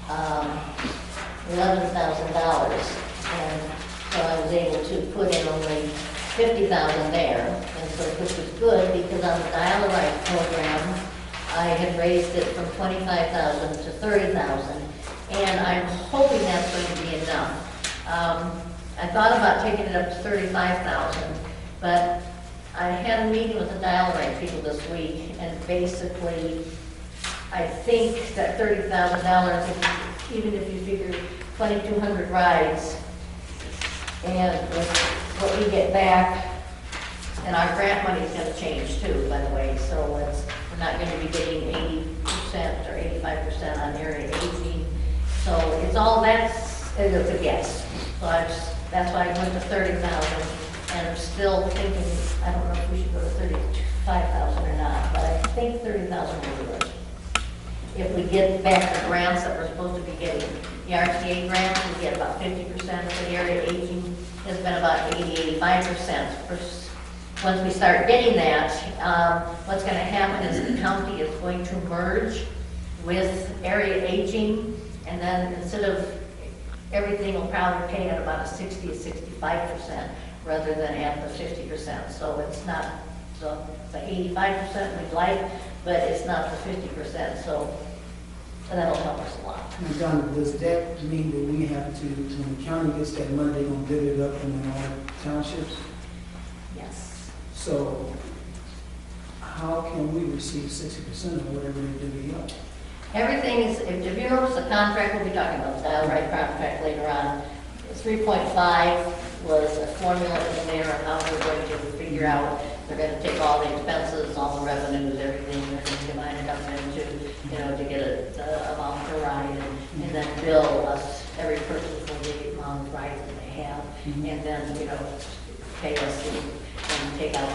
$11,000, and so I was able to put in only $50,000 there, and so which was good because on the dial-a-ride program, I had raised it from $25,000 to $30,000, and I'm hoping that's going to be enough. I thought about taking it up to $35,000, but I had a meeting with the dial-a-ride people this week, and basically, I think that $30,000, even if you figure 2,200 rides, and with what we get back, and our grant money is going to change too, by the way, so we're not going to be getting 80% or 85% on area aging. So it's all it's a guess. So that's why I went to 30,000, and I'm still thinking, I don't know if we should go to 35,000 or not, but I think 30,000 will do it. If we get back the grants that we're supposed to be getting, the RTA grants, we get about 50%, the area aging has been about 80-85%. Once we start getting that, what's going to happen is the county is going to merge with area aging, and then instead of everything will probably pay at about a 60-65% rather than at the 50%. So it's not the 85% we'd like, but it's not the 50%. So that'll help us a lot. Now, Donna, does that mean that we have to, when the county gets that money, they're going to divvy it up among all townships? Yes. So how can we receive 60% of whatever they divvy up? Everything is, if you notice the contract, we'll be talking about the dial-a-ride contract later on. 3.5 was a formula in there on how we're going to figure out, they're going to take all the expenses, all the revenues, everything, they're going to divide it up into, to get a amount per ride, and then bill us every person for the amount of rides that they have. and then, pay us and take out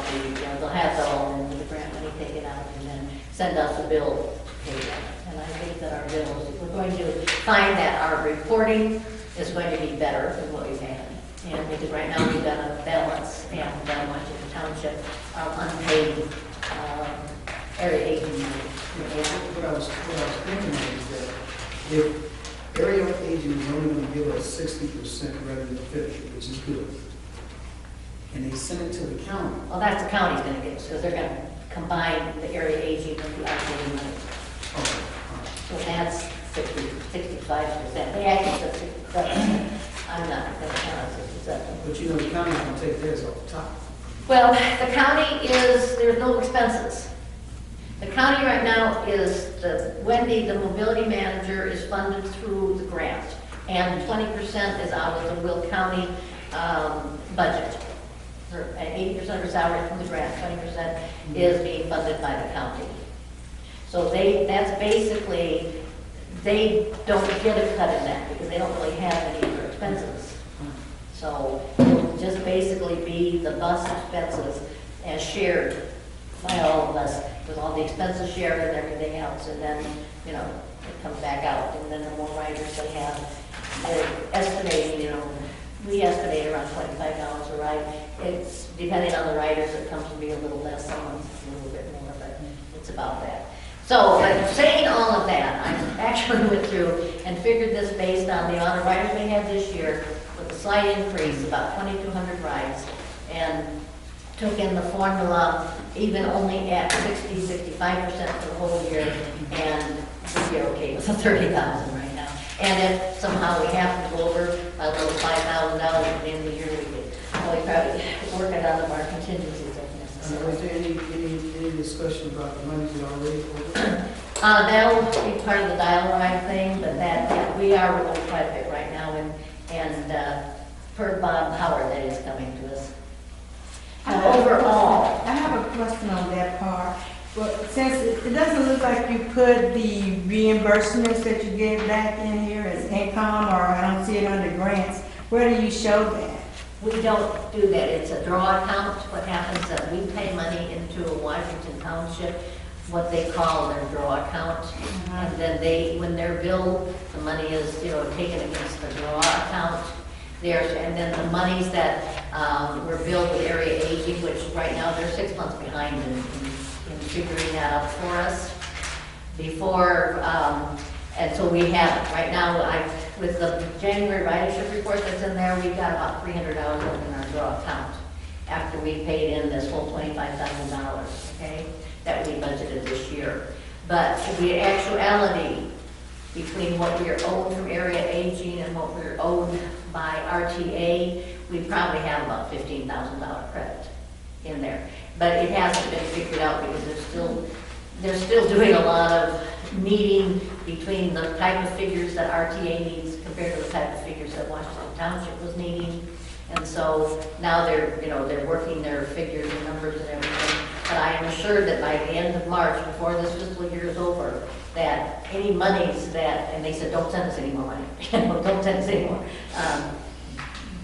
they'll have the all in the grant money taken out, and then send us a bill to pay them. And I think that our bills, we're going to find that our reporting is going to be better than what we've had. And because right now we've got a balance, and Monee Township, unpaid area aging money. What I was thinking is that if area aging is only going to give us 60% revenue 50, which is good, and they send it to the county. Well, that's the county's gonna get, because they're gonna combine the area aging with the outgoing money. Okay. So that's 65%. They actually said 67%. I'm not gonna count on 67. But the county's going to take theirs off the top. Well, the county there's no expenses. The county right now Wendy, the mobility manager, is funded through the grant. And 20% is out of the Will County budget. 80% of her salary from the grant, 20% is being funded by the county. So that's basically, they don't get a cut in that because they don't really have any other expenses. So it'll just basically be the bus expenses as shared by all of us, with all the expenses shared and everything else, and then, it comes back out, and then the more riders they have, they're estimating, we estimate around $25 a ride. It's depending on the riders, it comes to be a little less, someone's a little bit more, but it's about that. So, but saying all of that, I actually went through and figured this based on the amount of riders we had this year, with a slight increase, about 2,200 rides, and took in the formula even only at 60-65% for the whole year, and we're okay with the 30,000 right now. And if somehow we have to go over a little $5,000 at the end of the year, we could probably work it out of our contingencies if necessary. Was there any discussion about the money you already over? That'll be part of the dial ride thing, but we are really quite a bit right now, and per Bob Howard, that is coming to us. Overall, I have a question on that part. Well, since it doesn't look like you put the reimbursements that you get back in here as income, or I don't see it under grants, where do you show that? we don't do that. It's a draw account. What happens is that we pay money into a Washington Township, what they call their draw account. And then when they're billed, the money is, taken against the draw account. And then the monies that were billed with area aging, which right now they're 6 months behind in figuring that out for us. And so we have, right now, with the January ridership report that's in there, we've got about $300 in our draw account after we paid in this whole $25,000, okay, that we budgeted this year. But the actuality between what we are owed from area aging and what we're owed by RTA, we probably have about $15,000 credit in there. But it hasn't been figured out because they're still doing a lot of meeting between the type of figures that RTA needs compared to the type of figures that Washington Township was needing. And so now they're working their figures and numbers and everything. But I am assured that by the end of March, before this fiscal year is over, that any monies and they said, don't send us any more money. Don't send us any more.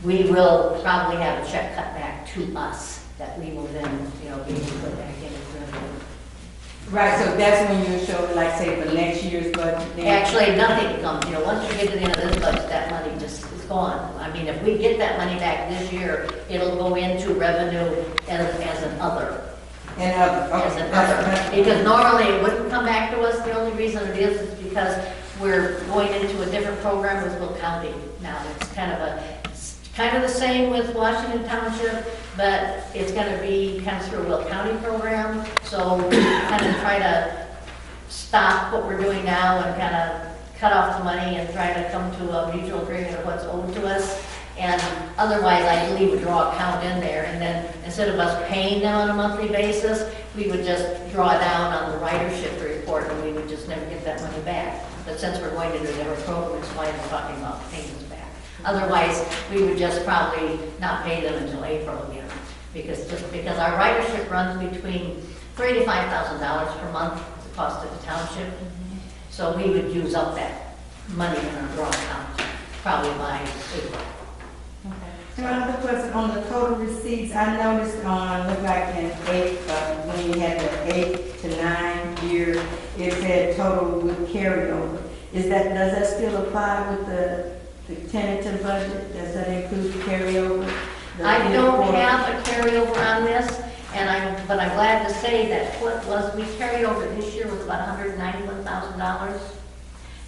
We will probably have a check cut back to us that we will then, be able to put back in. Right, so that's when you show, like, say, for next year's budget? Actually, nothing comes, once we get to the end of this budget, that money just is gone. I mean, if we get that money back this year, it'll go into revenue as an other. As an other. Because normally it wouldn't come back to us. The only reason it is because we're going into a different program with Will County now. It's kind of the same with Washington Township, but it's going to be kind of through a Will County program. So we kind of try to stop what we're doing now and kind of cut off the money and try to come to a mutual agreement of what's owed to us. And otherwise, I leave a draw account in there, and then instead of us paying them on a monthly basis, we would just draw down on the ridership report, and we would just never get that money back. But since we're going to do a different program, it's why I'm talking about payments back. Otherwise, we would just probably not pay them until April again, because our ridership runs between $3,000 to $5,000 per month, the cost of the township. So we would use up that money in our draw account probably by April. And my other question on the total receipts, I noticed look like in when you had the 8 to 9 year, it said total with carryover. Does that still apply with the tentative budget? Does that include the carryover? I don't have a carryover on this, but I'm glad to say that we carried over this year was about $191,000.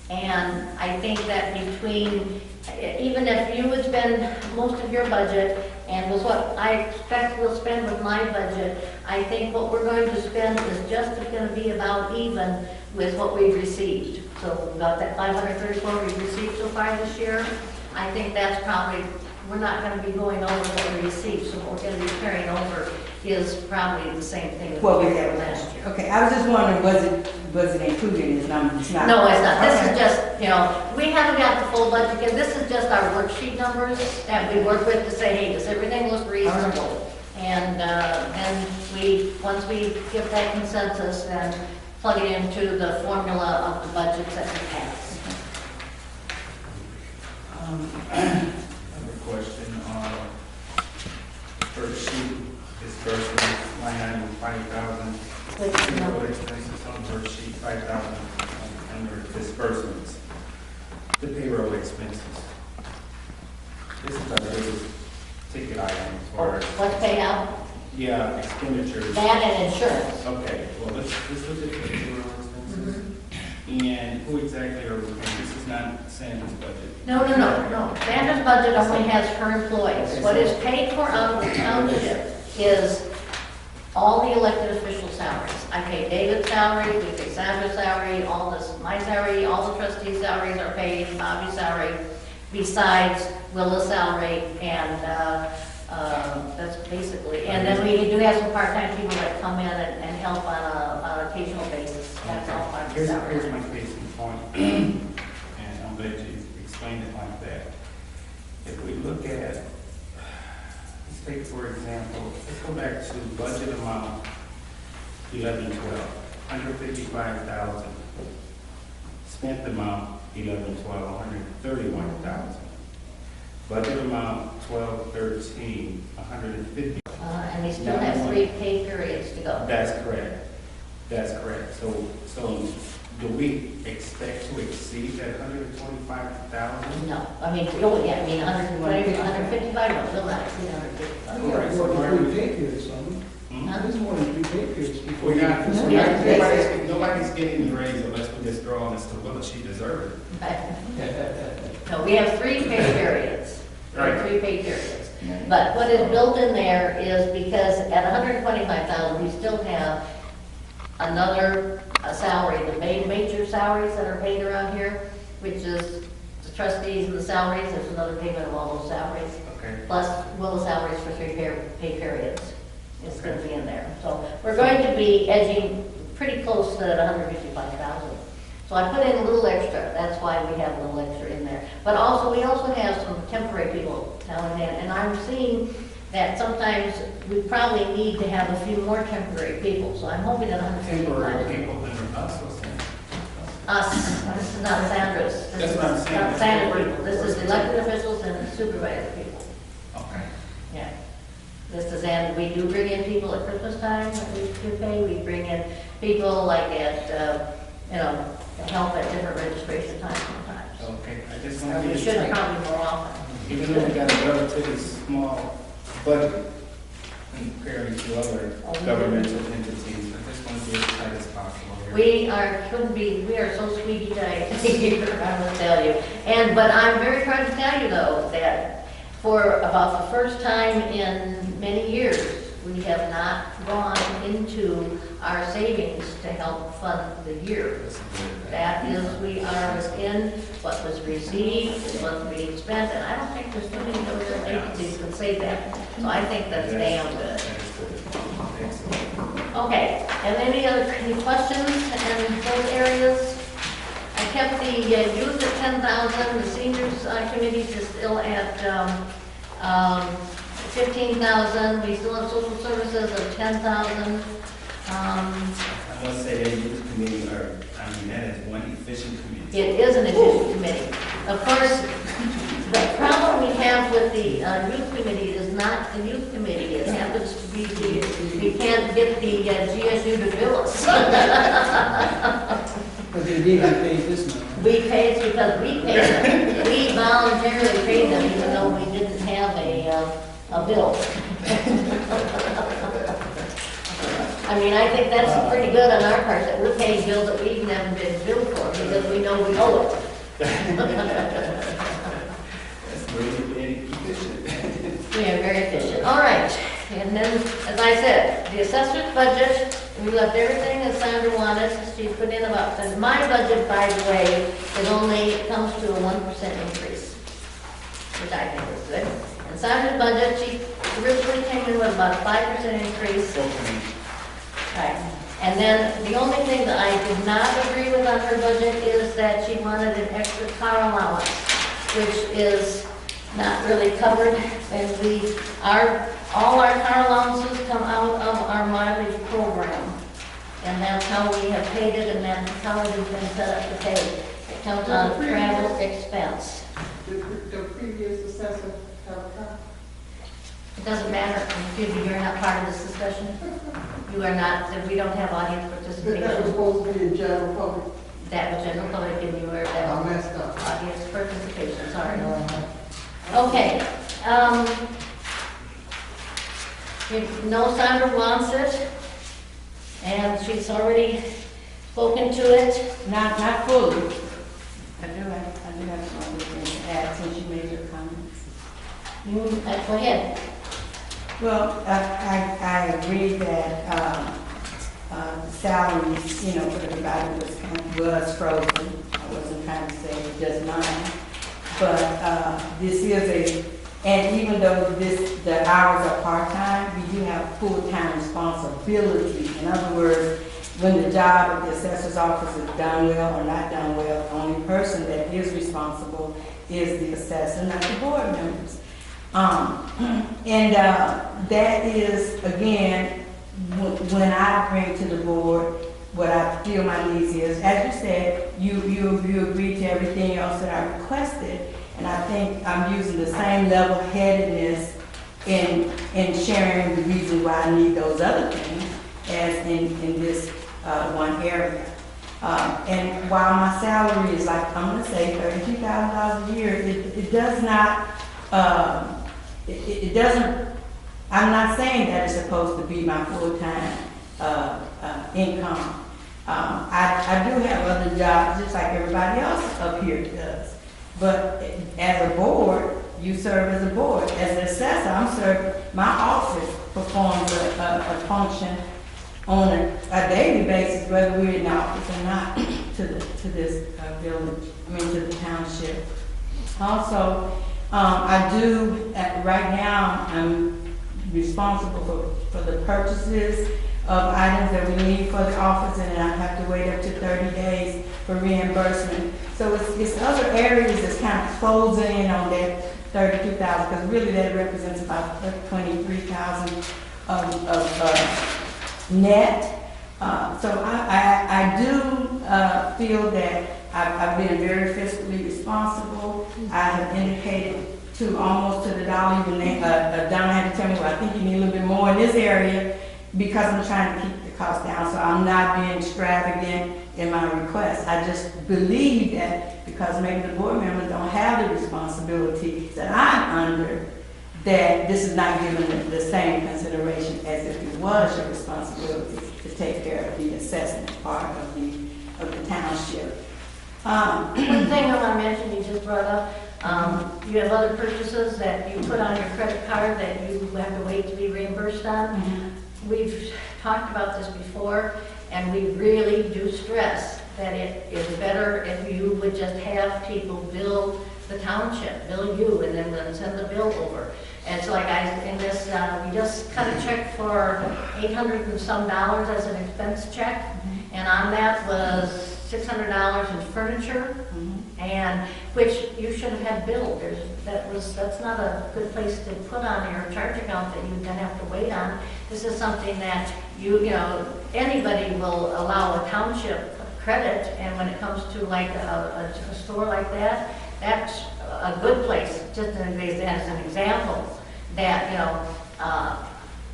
And I think that even if you would spend most of your budget, and was what I expect we'll spend with my budget, I think what we're going to spend is just going to be about even with what we've received. So about that 534 we've received so far this year, I think that's probably, we're not going to be going over what we received, so what we're going to be carrying over is probably the same thing as What we we had had last year. Okay, I was just wondering, was it included in this number? It's not. No, it's not. This Okay. is just, we haven't got the full budget yet. This is just our worksheet numbers that we work with to say, hey, does everything look reasonable? And once we give that consensus, then plug it into the formula of the budgets that we pass. I have a question on first sheet, disbursement, line item 5,000. Payroll expenses on first sheet, 5,000 under disbursements. The payroll expenses. This is our biggest ticket item as far as, What's payout? yeah, expenditures. That and insurance. Okay, well, let's look at the payroll expenses. And who exactly are we paying? This is not Sandra's budget. No. Sandra's budget only has her employees. What is paid for out of the township is all the elected official salaries. I pay David's salary, we pay Sandra's salary, my salary, all the trustees' salaries are paid, Bobby's salary, besides Willa's salary, and that's basically, and then we do have some part-time people that come in and help on an occasional basis. That's all part of the Here's salary. my case in point, and I'm glad you explained it like that. If we look at, let's take for example, let's go back to budget amount 1112, 155,000. Spent amount 1112, 131,000. Budget amount 1213, 150. And we still have 3 pay periods to go. That's correct. That's correct. So do we expect to exceed that 125,000? No, I mean, 120, 155, no, still not exceed 155. We have more than 3 pay periods, don't we? Huh? There's more than 3 pay periods before. We're not, Yeah. nobody's getting the raise unless we just throw on as to whether she deserved it. No, we have 3 pay periods. Right. 3 pay periods. But what is built in there is because at 125,000, we still have another salary, the major salaries that are paid around here, which is the trustees and the salaries. There's another payment of all those salaries. Okay. Plus Will's salaries for 3 pay periods is going to be in there. So we're going to be edging pretty close to that 155,000. So I put in a little extra. That's why we have a little extra in there. But also, we also have some temporary people now and then. And I'm seeing that sometimes we probably need to have a few more temporary people. So I'm hoping that 155. Temporary people that are us or something? Us. This is not Sandra's. That's what I'm saying. Not Sandra people. This is elected officials and supervisor people. Okay. Yeah. This is, and we do bring in people at Christmas time that we do pay. We bring in people like at, help at different registration times sometimes. Okay, I just want to We get should it straight. probably more often. Even though we got a relatively small budget compared to other governmental entities, I just want to be as tight as possible here. We are so squeaky tight here, I will tell you. But I'm very proud to tell you though, that for about the first time in many years, we have not gone into our savings to help fund the year. That is, we are within what was received, what's being spent, and I don't think there's too many other agencies that say that. So I think that's damn good. Okay, and any questions in those areas? I kept the youth at 10,000, the seniors committees is still at 15,000. We still have social services of 10,000. I must say that youth committee that is one efficient committee. It is an efficient committee. Of course, the problem we have with the youth committee is not the youth committee. It happens to be we can't get the GSU to bill us. But they did get paid this month. We paid because we paid them. We voluntarily paid them even though we didn't have a bill. I mean, I think that's pretty good on our part that we're paying bills that we've never been billed for because we know we owe it. That's very efficient. We are very efficient. All right. And then, as I said, the assessor's budget, we left everything as Sandra wanted. She put in about, and my budget, by the way, comes to a 1% increase, which I think is good. And Sandra's budget, she originally came in with about a 5% increase. Right. And then the only thing that I did not agree with on her budget is that she wanted an extra car allowance, which is not really covered. And all our car allowances come out of our mileage program. And that's how we have paid it, and that's how it has been set up to pay. It comes out of travel expense. The previous assessor have a car? It doesn't matter, you're not part of this discussion. You are not, we don't have audience That was participation. supposed to be in general public. That was general public and you were I messed up. audience participation, sorry. Okay, no, Sandra wants it, and she's already spoken to it. Not fully. I do have some other things to add since you made your comments. Go ahead. Well, I agree that salaries, for everybody was frozen. I wasn't trying to say just mine, but this is and even though the hours are part-time, we do have full-time responsibility. In other words, when the job at the assessor's office is done well or not done well, the only person that is responsible is the assessor, not the board members. That is, again, when I bring to the board what I feel my needs is. As you said, you agreed to everything else that I requested, and I think I'm using the same level-headedness in sharing the reason why I need those other things as in this one area. And while my salary is like, I'm going to say $32,000 a year, it does not, it doesn't, I'm not saying that it's supposed to be my full-time income. I do have other jobs just like everybody else up here does. But as a board, you serve as a board. As an assessor, my office performs a function on a daily basis, whether we're in the office or not, to this village, to the township. Also, I do, right now, I'm responsible for the purchases of items that we need for the office, and then I have to wait up to 30 days for reimbursement. So it's other areas that's kind of closing in on that 32,000, because really that represents about 23,000 of net. So I do feel that I've been very fiscally responsible. I have indicated to almost to the dollar, even Donna had to tell me, well, I think you need a little bit more in this area because I'm trying to keep the cost down. So I'm not being extravagant in my request. I just believe that because maybe the board members don't have the responsibility that I'm under, that this is not given the same consideration as if it was your responsibility to take care of the assessment part of the township. One thing I want to mention, you just brought up, you have other purchases that you put on your credit card that you have to wait to be reimbursed on. Mm-hmm. We've talked about this before, and we really do stress that it is better if you would just have people bill the township, bill you, and then send the bill over. And so like we just cut a check for $800 and some as an expense check, and on that was $600 in furniture, and which you should have had billed. That's not a good place to put on your charge account that you then have to wait on. This is something that anybody will allow a township credit, and when it comes to like a store like that, that's a good place, just as an example, that,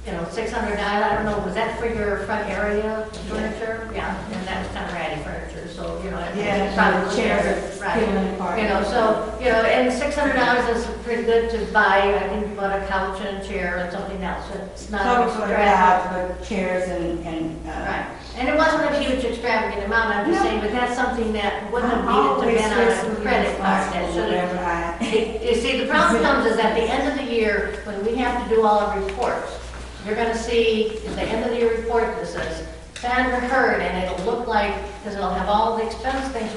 $600, I don't know, was that for your front area furniture? Yeah, and that was kind of ratty furniture, so, Yeah, probably the chairs are right. peeling apart. And $600 is pretty good to buy. I think you bought a couch and a chair and something else. It's not Total for extravagant. but chairs and Right. And it wasn't a huge extravagant amount, I'm just No. saying, but that's something that wouldn't have I'm needed to always have been on a fiscally credit card. That responsible should whenever have. I. You see, the problem comes is at the end of the year, when we have to do all our reports, you're gonna see at the end of the year report that says, Sandra Hurd, and it'll look like, because it'll have all the expense things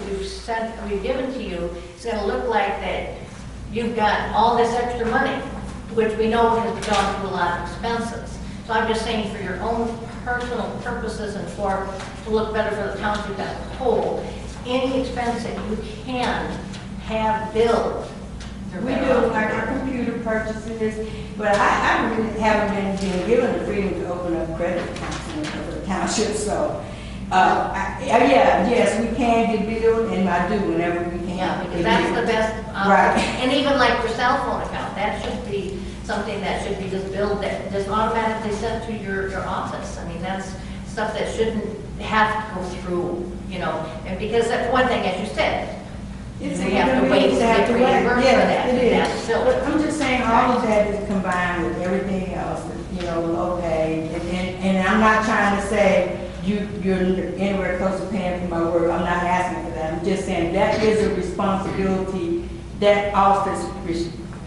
we've given to you, it's gonna look like that you've got all this extra money, which we know has gone through a lot of expenses. So I'm just saying for your own personal purposes and to look better for the township as a whole, any expense that you can have billed. you're We better do off. like our computer purchases, but I really haven't been given the freedom to open up credit accounts for the township, so. Yes, we can get billed, and I do whenever we can. Yeah, because that's the best option. Right. And even like your cell phone account, that should be something that should be just billed, that just automatically sent to your office. I mean, that's stuff that shouldn't have to go through, and because that's one thing, as you said, we have to wait to get reimbursed for that. Yes, it That's is. silly. But I'm just saying, all of that is combined with everything else, okay, and I'm not trying to say you're anywhere close to paying for my work. I'm not asking for that. I'm just saying that is a responsibility that office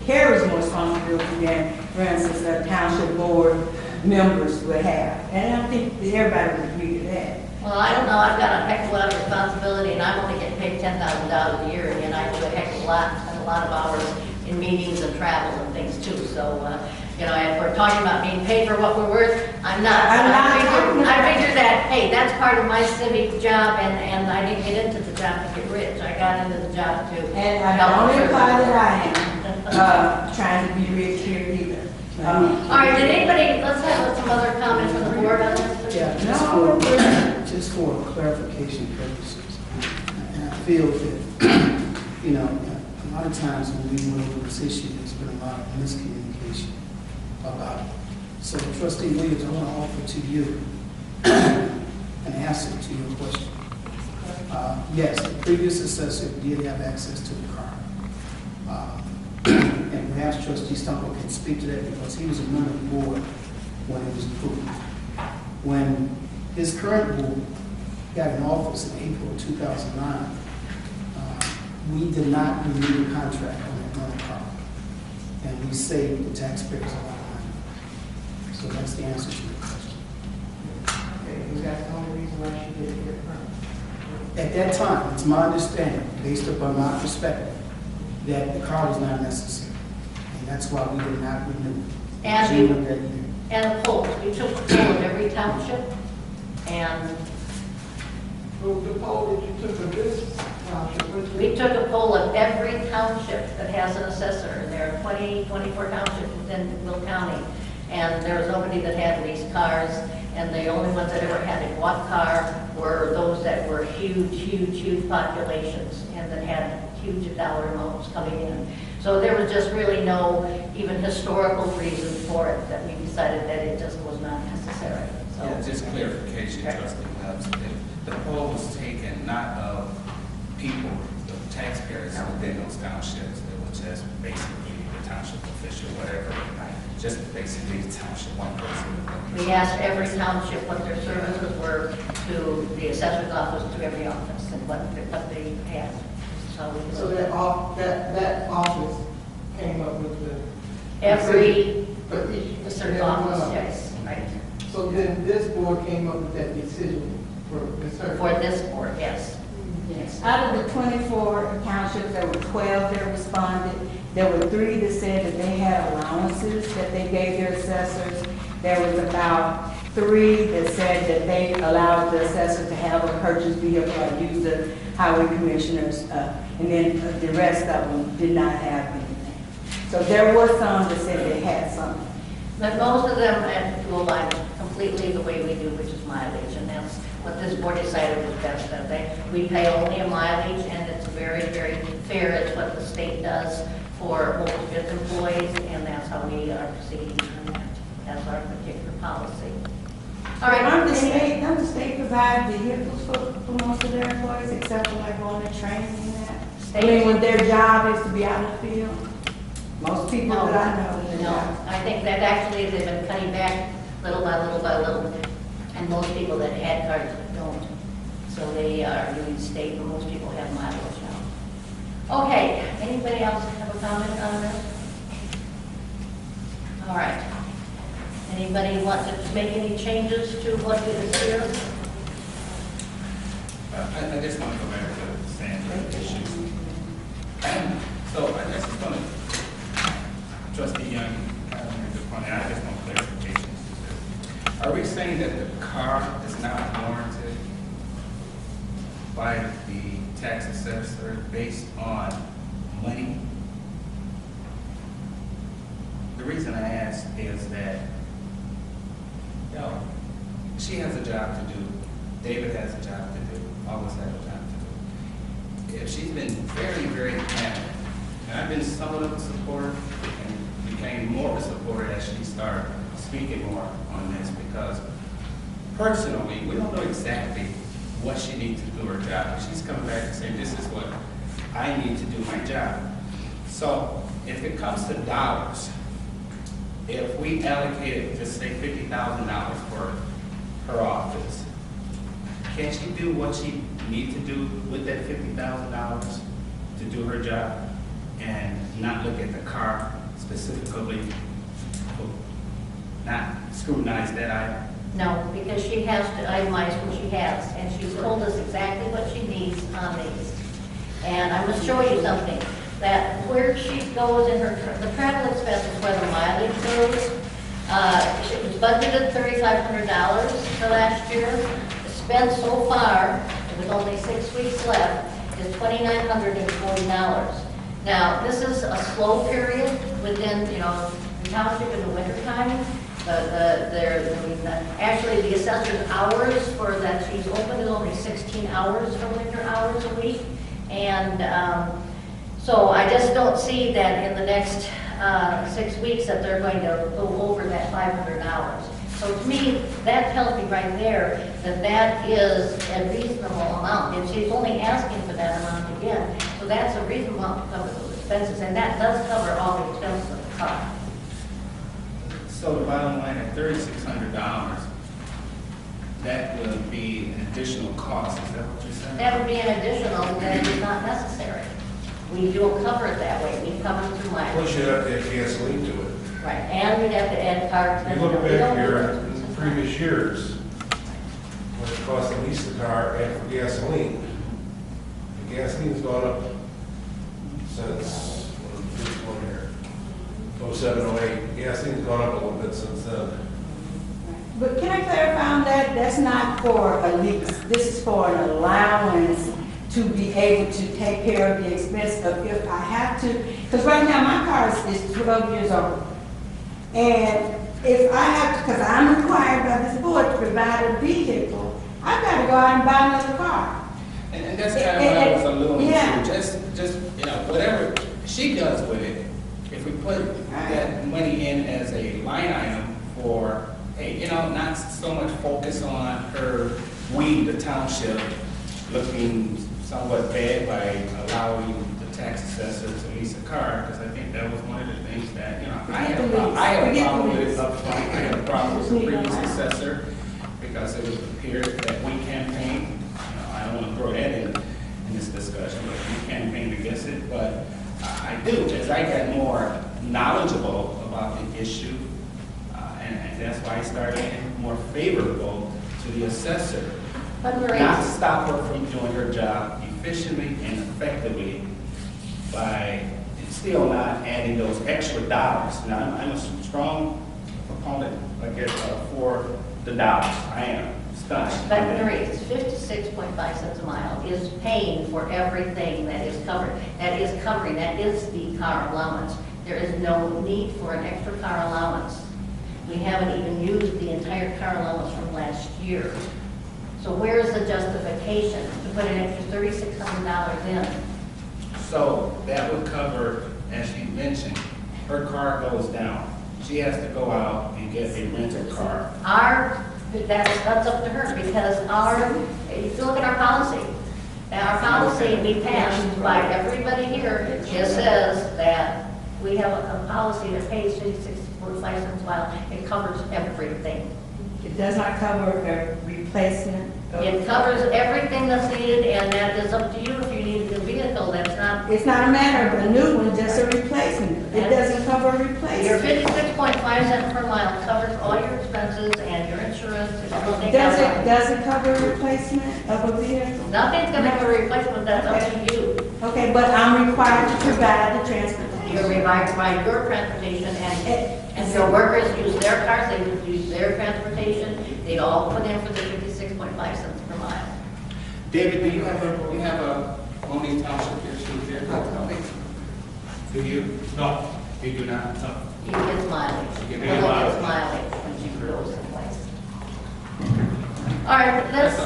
carries more responsibility than, for instance, a township board members would have. And I think everybody would agree to that. Well, I don't know, I've got a heck of a lot of responsibility, and I'm only getting paid $10,000 a year, and I do a heck of a lot, spend a lot of hours in meetings and travel and things too, so, if we're talking about being paid for what we're worth, I'm not. I figure that, hey, that's part of my civic job, and I didn't get into the job to get rich, I got into the job to. And I don't imply that I am trying to be rich here either. All right, did anybody, let's have some other comments from the board on this? Yeah, just for clarification purposes. And I feel that, a lot of times when we went over this issue, there's been a lot of miscommunication about it. So Trustee Williams, I want to offer to you an answer to your question. Yes, the previous assessor did have access to the car. And perhaps Trustee Stumple can speak to that because he was a member of the board when it was approved. When his current board got in office in April 2009, we did not renew the contract on that rental car. And we saved the taxpayers a lot of money. So that's the answer to your question. Okay, is that the only reason why she didn't get her? At that time, it's my understanding, based upon my perspective, that the car was not necessary. And that's why we did not renew And June of that year. And the polls, we took the poll of every township, and The poll that you took of this township, which we took a poll of every township that has an assessor, and there are 24 townships within Will County, and there was nobody that had leased cars, and the only ones that ever had a bought car were those that were huge populations, and that had huge dollar amounts coming in. So there was just really no even historical reason for it, that we decided that it just was not necessary. So, Yeah, just clarification, Trustee Hubbs. The poll was taken not of people, the taxpayers within those townships. It was just basically the township official, whatever. Just basically the township, one person. we asked every township what their services were to the assessor's office, to every office, and what they had. so that office came up with the. Every But each. assessor's office, yes, right. So then this board came up with that decision for Ms. Hurd. For this board, yes. Yes. Out of the 24 townships, there were 12 that responded. There were 3 that said that they had allowances that they gave their assessors. There was about 3 that said that they allowed the assessor to have a purchase vehicle or use the highway commissioners, and then the rest of them did not have anything. So there were some that said they had something. But most of them had to align completely the way we do, which is mileage, and that's what this board decided was best. That we pay only a mileage, and it's very, very fair. It's what the state does for local fifth employees, and that's how we are proceeding on that. That's our particular policy. All right. Don't the state provide vehicles for most of their employees, except for like going to training and that? I mean, when their job is to be out in the field? Most people No, that I know. no. I think that actually they've been cutting back little by little by little, and most people that had cards don't. So they are doing state, but most people have mileage now. Okay, anybody else have a comment on this? All right. Anybody want to make any changes to what is here? I just want to go back to the standard issues. So I just want to, Trustee Young, I just want clarification. Are we saying that the car is not warranted by the tax assessor based on money? The reason I ask is that, you know, she has a job to do, David has a job to do, all of us have a job to do. If she's been very, very adamant, and I've been somewhat of a supporter and became more of a supporter as she started speaking more on this, because personally, we don't know exactly what she needs to do her job. She's coming back and saying, this is what I need to do my job. So if it comes to dollars, if we allocated, just say $50,000 for her office, can she do what she needs to do with that $50,000 to do her job and not look at the car specifically, not scrutinize that item? No, because she has to itemize what she has, and she's told us exactly what she needs on these. And I'm going to show you something, that where she goes in her, the travel expenses where the mileage goes, it was budgeted $3,500 for last year. The spend so far, with only 6 weeks left, is $2,940. Now, this is a slow period within, you know, the township in the wintertime. Actually, the assessor's hours for that she's open is only 16 hours for winter hours a week. And so I just don't see that in the next 6 weeks that they're going to go over that $500. So to me, that tells me right there that that is a reasonable amount. And she's only asking for that amount again. So that's a reasonable amount to cover those expenses. And that does cover all the expenses of the car. So the bottom line, at $3,600, that would be an additional cost, is that what you're saying? That would be an additional that is not necessary. We don't cover it that way. We cover it through mileage. Plus, you'd have to add gasoline to it. Right, and we'd have to add cars. If you look back here in previous years, what it cost to lease the car and for gasoline, the gasoline's gone up since, this one here, 07, 08. Gasoline's gone up a little bit since then. But can I clarify on that? That's not for a lease. This is for an allowance to be able to take care of the expense of if I have to. Because right now my car is 12 years old. And if I have to, because I'm required by this board to provide a vehicle, I've got to go out and buy another car. And that's kind of what I was alluding Yeah. to. Just, you know, whatever she does with it, if we put that money in as a line item for, hey, you know, not so much focus on her weeding the township looking somewhat bad by allowing the tax assessor to lease a car, because I think that was one of the things that, you know, I had a problem with it up front. I had a problem with the previous assessor because it was appeared that we campaigned. You know, I don't want to throw that in this discussion, but we campaigned against it. But I do, as I got more knowledgeable about the issue, and that's why I started getting more favorable to the assessor. But Not to stop her from doing her job efficiently and effectively by still not adding those extra dollars. Now, I'm a strong proponent, I guess, for the dollars. I am stunned. But Maurice, 56.5 cents a mile is paying for everything that is covered. That is covering, that is the car allowance. There is no need for an extra car allowance. We haven't even used the entire car allowance from last year. So where's the justification to put an extra $3,600 in So that would cover, as you mentioned, her car goes down. She has to go out and get a rental car. That's up to her, because if you look at our policy, now our policy we passed by everybody here, just says that we have a policy that pays 56.5 cents while it covers everything. It does not cover a replacement. It covers everything that's needed, and that is up to you if you need a vehicle. That's not, It's not a matter of a new one, just a replacement. It doesn't cover a your replacement. 56.5 cents per mile covers all your expenses and your insurance. and everything else. Does it cover a replacement of a vehicle? Nothing's gonna cover a replacement, that's up to you. Okay, but I'm required to provide the transportation. You're required by your transportation, and your workers use their cars, they would use their transportation, they all put in for the 56.5 cents per mile. David, do you have a Monee Township issue there? Do you? No. You do not? No. He gets mileage. You get Willow gets mileage. mileage when she goes someplace. All right, let's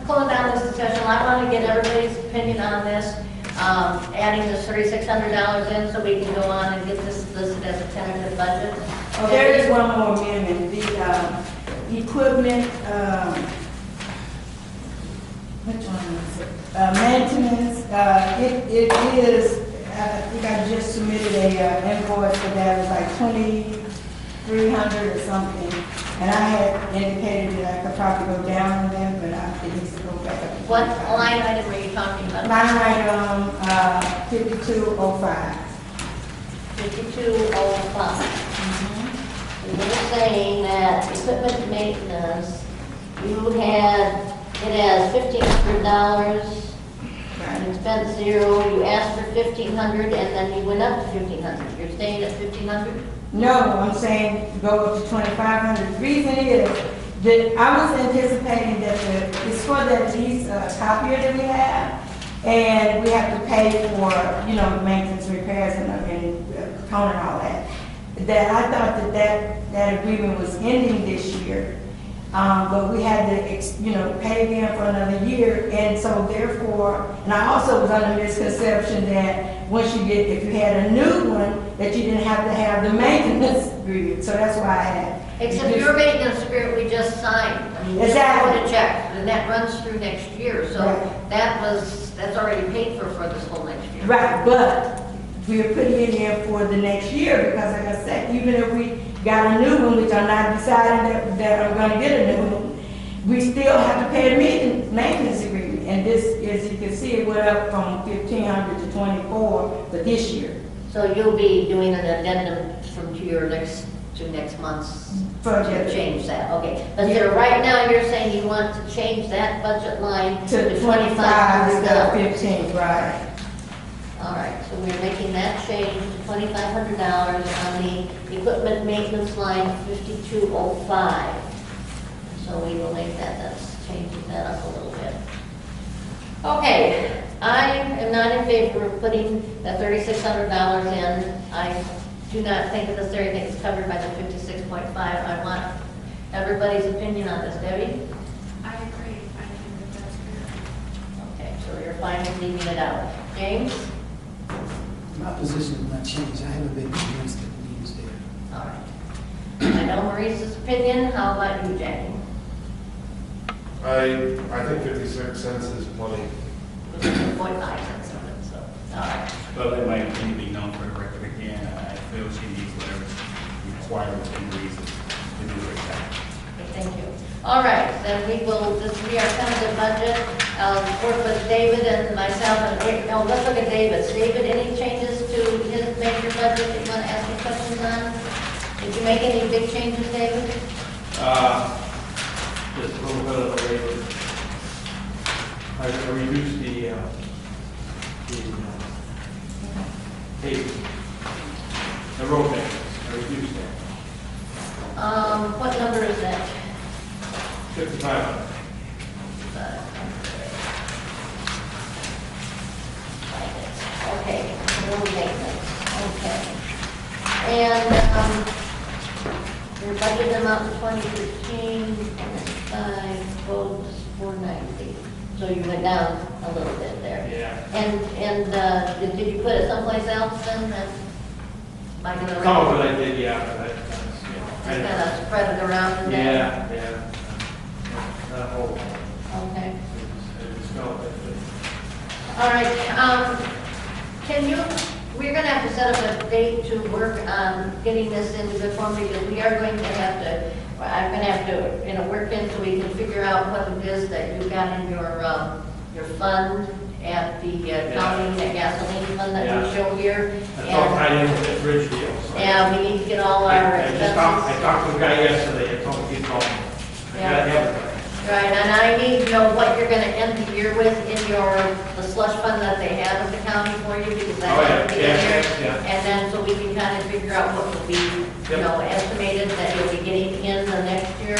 close down this discussion. I want to get everybody's opinion on this. Adding this $3,600 in so we can go on and get this listed as a tentative budget. Oh, there is one more amendment, the equipment, which one is it? Maintenance, it is, I think I just submitted a invoice for that, it was like 2,300 or something. And I had indicated that I could probably go down on that, but it needs to go back up. What line item were you talking about? Line item, 5205. 5205. We were saying that equipment maintenance, it has $1,500, and expense zero, you asked for 1,500, and then you went up to 1,500. You're staying at 1,500? No, I'm saying go up to 2,500. The reason is that I was anticipating that it's for that lease copier that we have, and we have to pay for, maintenance, repairs, and component and all that. That I thought that agreement was ending this year, but we had to, pay again for another year, and so therefore, and I also was under misconception that if you had a new one, that you didn't have to have the maintenance agreement, so that's why I had. Except your maintenance agreement we just signed. I mean, Exactly. We wrote a check, and that runs through next year, so Right. that's already paid for this whole next year. Right, but we are putting it in for the next year, because like I said, even if we got a new one, which I'm not deciding that I'm gonna get a new one, we still have to pay a maintenance agreement. And this, as you can see, it went up from 1,500 to 24 for this year. So you'll be doing an addendum to next month's to Budget change that, okay. But there, right now, you're saying you want to change that budget line to to 25 instead of $2,500. 15, right? All right, so we're making that change to $2,500 on the equipment maintenance line 5205. So we will make that's changing that up a little bit. Okay, I am not in favor of putting that $3,600 in. I do not think that everything is covered by the 56.5. I want everybody's opinion on this. Debbie? I agree. I think that's fair. Okay, so you're fine with leaving it out. James? My position has not changed. I haven't been convinced that the need is there. All right. I know Maurice's opinion. How about you, Jane? I think 56 cents is plenty. 0.5 cents of it, so, all right. Well, it might need to be known for the record again. I feel she needs whatever requirements and reasons to do her job. Okay, thank you. All right, then this will be our tentative budget. Work with David and myself, let's look at David's. David, any changes to his major budget that you want to ask me questions on? Did you make any big changes, David? Just a little bit of a rate. I reduced the road maintenance. I reduced that. What number is that? 5,500. Okay, road maintenance, okay. And, your budget amount in 2015, 5, votes 490. So you went down a little bit there. Yeah. And did you put it someplace else then? That might be Some of it I did, yeah, but I, you know. Just kind of spread it around in there? Yeah. Not a whole lot. Okay. It just felt that. All right, we're gonna have to set up a date to work on getting this into good form because we are going to have to, I'm gonna have to, work in so we can figure out what it is that you got in your fund at the county, the gasoline fund that we Yeah. show here. That's all tied in with that bridge deal. So. Yeah, we need to get all our I expenses. talked to the guy yesterday, I told him he's calling. I Yeah. gotta have it. Right, and I need to know what you're gonna end the year with in the slush fund that they have at the county for you, because that Oh, yeah, has to be in there. yeah. And then, so we can kind of figure out what will be, estimated that you'll be getting in the next year.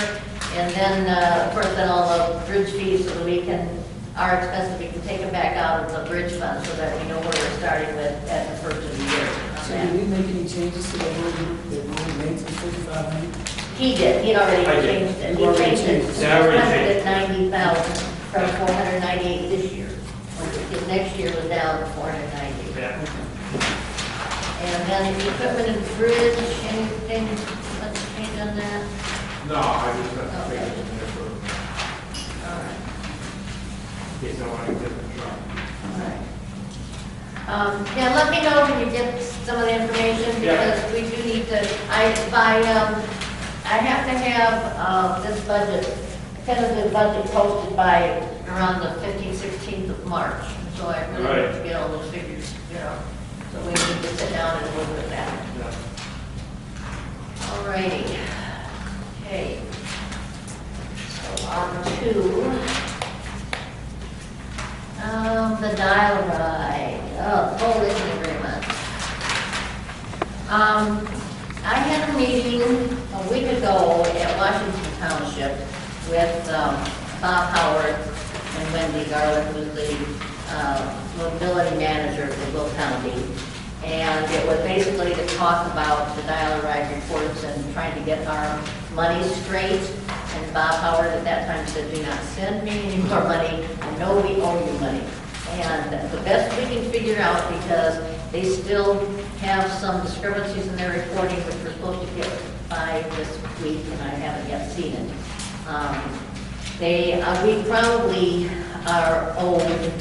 And then, of course, then all the bridge fees, so that we can, our expenses, we can take them back out of the bridge fund, so that we know where we're starting with at the first of the year. So did we make any changes to the road that we made to 5500? He did, he'd already I did. changed it. He You already changed it, changed he it. Yeah, I already cut it changed at 90,000 from 498 this year. His next year was down to 490. Yeah. And then the equipment and bridge, anything, let's change on that? No, I just got to take it in there for, All right, in case I want to get the truck. all right. Yeah, let me know when you get some of the information, Yeah. because we do need to, I have to have, this budget, tentative budget posted by around the 15th, 16th of March. So I really need Right. to get all those figures, so we need to sit down and look at that. Yeah. All righty. Okay. So on to, the dial ride, coalition agreement. I had a meeting a week ago at Washington Township with Bob Howard and Wendy Garlick, who's the mobility manager for Will County. And it was basically to talk about the dial-a-ride reports and trying to get our money straight. And Bob Howard at that time said, do not send me any more money. I know we owe you money. And the best we can figure out, because they still have some discrepancies in their reporting, which we're supposed to get by this week, and I haven't yet seen it. We probably are owed,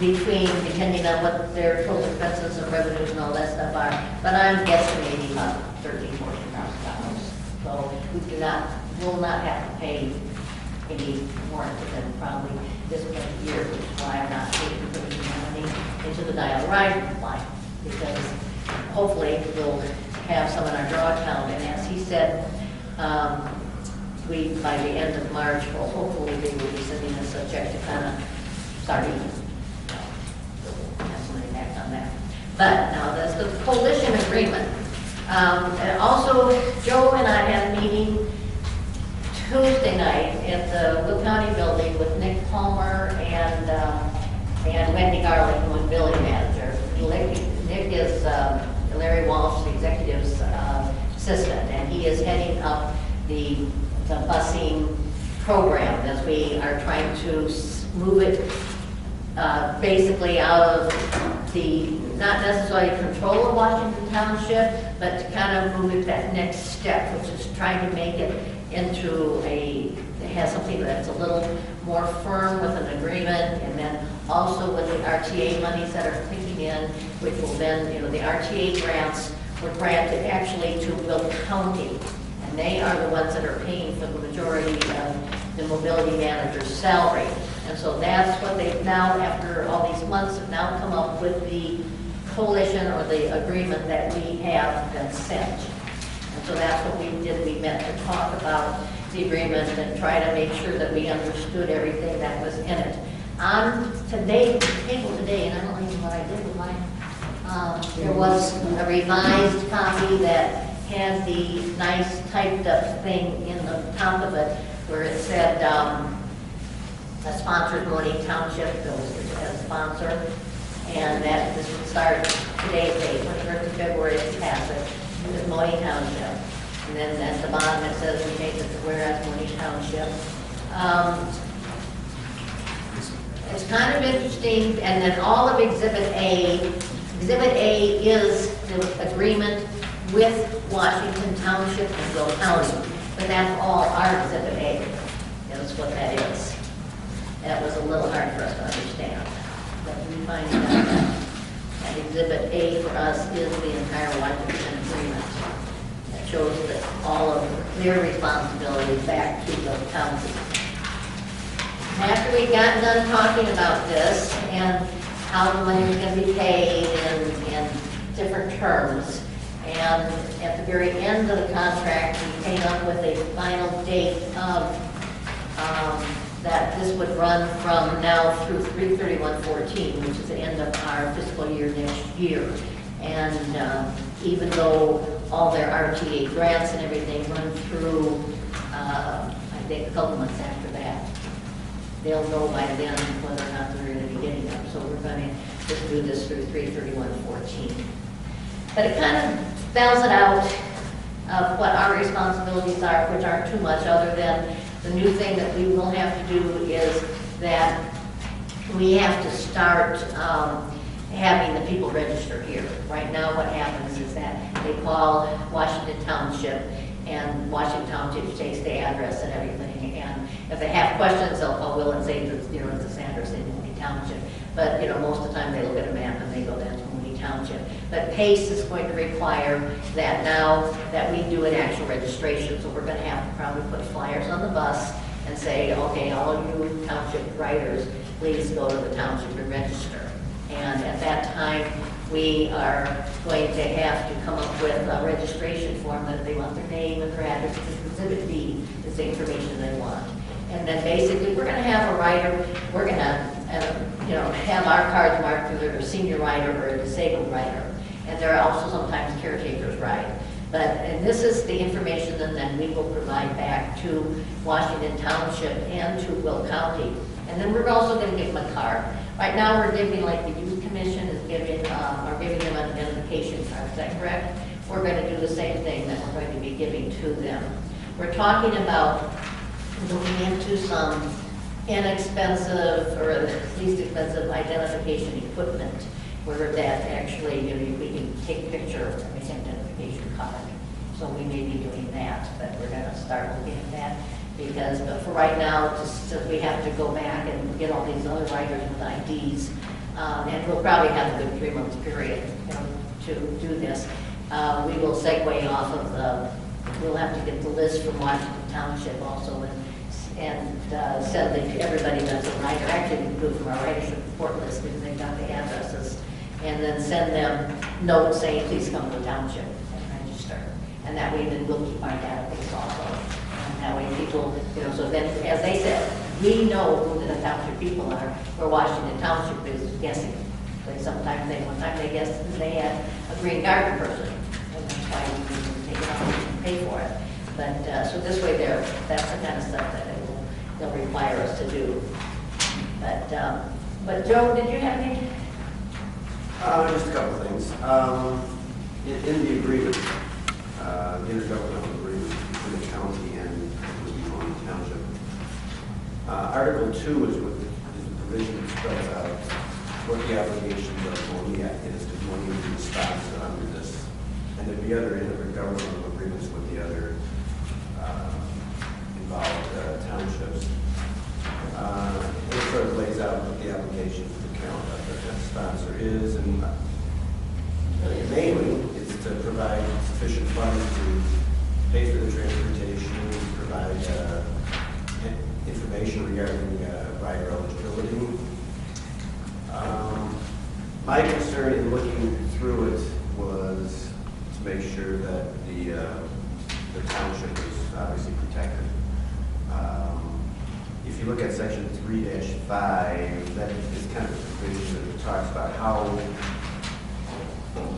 depending on what their total expenses and revenues and all that stuff are, but I'm guesstimating about $13,000, $14,000. So we will not have to pay any more to them probably this year, which is why I'm not putting money into the dial-a-ride line, because hopefully we'll have some in our draw account, and as he said, by the end of March, well, hopefully they will be sending us a check to kind of start even. Have some impact on that. But now, that's the coalition agreement. And also, Joe and I had a meeting Tuesday night at the Will County building with Nick Palmer and Wendy Garlick, the mobility manager. Nick is Larry Walsh, the executive's assistant, and he is heading up the busing program as we are trying to move it basically out of the, not necessarily control of Washington Township, but to kind of move it that next step, which is trying to make it into it has something that's a little more firm with an agreement, and then also with the RTA monies that are kicking in, which will then, the RTA grants were granted actually to Will County, and they are the ones that are paying for the majority of the mobility manager's salary. And so that's what they've now, after all these months, have now come up with the coalition or the agreement that we have been sent. And so that's what we did. We met to talk about the agreement and try to make sure that we understood everything that was in it. On today, the table today, and I don't know what I did with mine, there was a revised copy that had the nice typed up thing in the top of it where it said, a sponsored Monee Township as a sponsor, and that this would start today's date, 21st of February, to pass it, with Monee Township. And then at the bottom it says we take it to whereas Monee Township. It's kind of interesting, and then all of Exhibit A. Exhibit A is the agreement with Washington Township and Will County, but that's all our Exhibit A. That's what that is. That was a little hard for us to understand, but we find out that Exhibit A for us is the entire Washington agreement. That shows that all of their responsibility back to the county. After we got done talking about this and how the money was going to be paid in different terms, and at the very end of the contract, we came up with a final date of that this would run from now through 3/31/14, which is the end of our fiscal year next year. And even though all their RTA grants and everything run through, I think a couple months after that, they'll know by then whether or not they're going to be getting them. So we're going to just do this through 3/31/14. But it kind of spells it out of what our responsibilities are, which aren't too much other than the new thing that we will have to do is that we have to start having the people register here. Right now what happens is that they call Washington Township, and Washington Township takes the address and everything. And if they have questions, they'll call Will and say, it's this address in Monee Township. But most of the time they look at a map and they go down to Monee Township. But PACE is going to require that now that we do an actual registration. So we're going to have to probably put flyers on the bus and say, okay, all you township writers, please go to the township and register. And at that time, we are going to have to come up with a registration form that they want their name and their address. Exhibit B is the information they want. And then basically, we're going to have a writer. We're going to, have our cards marked either a senior rider or a disabled rider. And there are also sometimes caretakers ride. And this is the information that then we will provide back to Washington Township and to Will County. And then we're also going to give them a card. Right now, we're giving, like the Youth Commission is giving, are giving them an identification card. Is that correct? We're going to do the same thing that we're going to be giving to them. We're talking about looking into some inexpensive or at least expensive identification equipment where that actually, we can take a picture of an identification card. So we may be doing that, but we're going to start looking at that but for right now, just we have to go back and get all these other writers with IDs, and we'll probably have a good 3 months period to do this. We will segue off of we'll have to get the list from Washington Township also and send it to everybody that's a writer. Actually, we can do it from our writership report list because they've got the addresses, and then send them notes saying, please come to the township and register. And that way then we'll keep our database also. And that way people, so then, as they said, we know who the township people are, where Washington Township is guessing. Like one time they guessed that they had a green garden person, and that's why we didn't take it off and pay for it. But, so this way that's the kind of stuff that they'll require us to do. But Joe, did you have any? Just a couple of things. In the agreement, the intergovernmental agreement between the county and Monee Township, Article 2 is what the provision that spells out what the obligations of Monee is to Monee will be responsible under this. And there'd be other intergovernmental agreements with the other involved townships. It sort of lays out what the obligation for the county that the sponsor is, and mainly it's to provide sufficient funds to pay for the transportation, provide information regarding rider eligibility. My concern in looking through it was to make sure that the township is obviously protected. If you look at section 3-5, that is kind of a provision that talks about how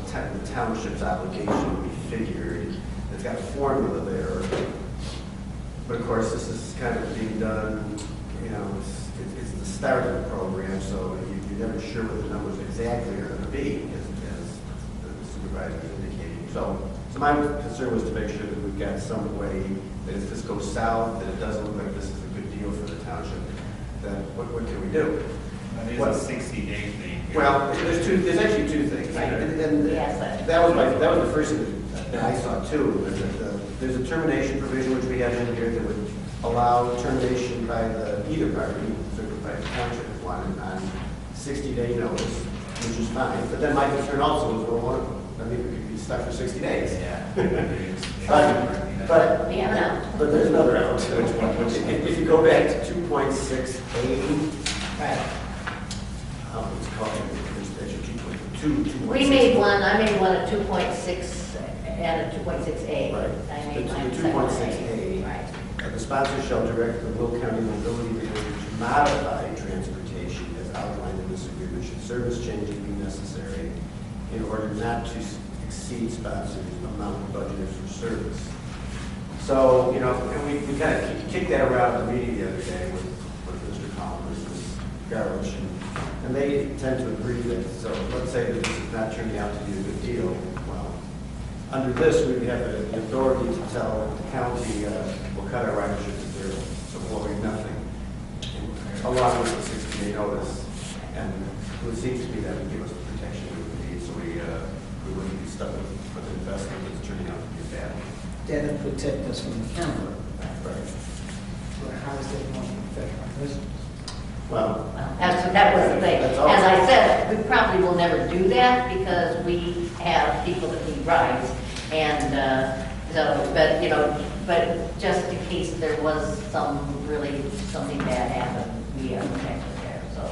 the township's obligation will be figured. It's got a formula there. But of course, this is kind of being done, it's the start of the program, so you're never sure what the numbers exactly are going to be, as the supervisor is indicating. So my concern was to make sure that we've got some way that if this goes south, that it doesn't look like this is a good deal for the township, then what can we do? But it's What? a 60-day thing. Well, there's actually two things. And Yes, that was the first thing that I saw too, was that there's a termination provision which we have in here that would allow termination by either party, certainly by the township if wanted, on 60-day notice, which is fine. But then my concern also was, well, one of them, I mean, we could be stuck for 60 days. Yeah. But We have an out. But there's another out. Which one? If you go back to 2.6A, Right. it's called, there's 2.2. We made one, I made one at 2.6 and a 2.6A. Right. I made mine The separately. 2.6A. Right. The sponsor shall direct the Will County Mobility Manager to modify transportation as outlined in this agreement should service changes be necessary in order not to exceed sponsor's amount budgeted for service. So, you know, and we kind of kicked that around in the meeting the other day with Mr. Collins, Ms. Garlish, and they tend to agree that, so let's say that this is not turning out to be a good deal. Well, under this, we have the authority to tell the county, we'll cut our ridership to zero, so blowing nothing, along with the 60-day notice. And it seems to me that would give us the protection we would need, so we wouldn't be stuck with an investment that's turning out to be bad. That would protect us from the camera. Right. But how is that going to affect our residents? Well, That was the thing. That's all. As I said, we probably will never do that because we have people that need rides. And so, but, you know, but just in case there was something bad happen, we are protected there, so.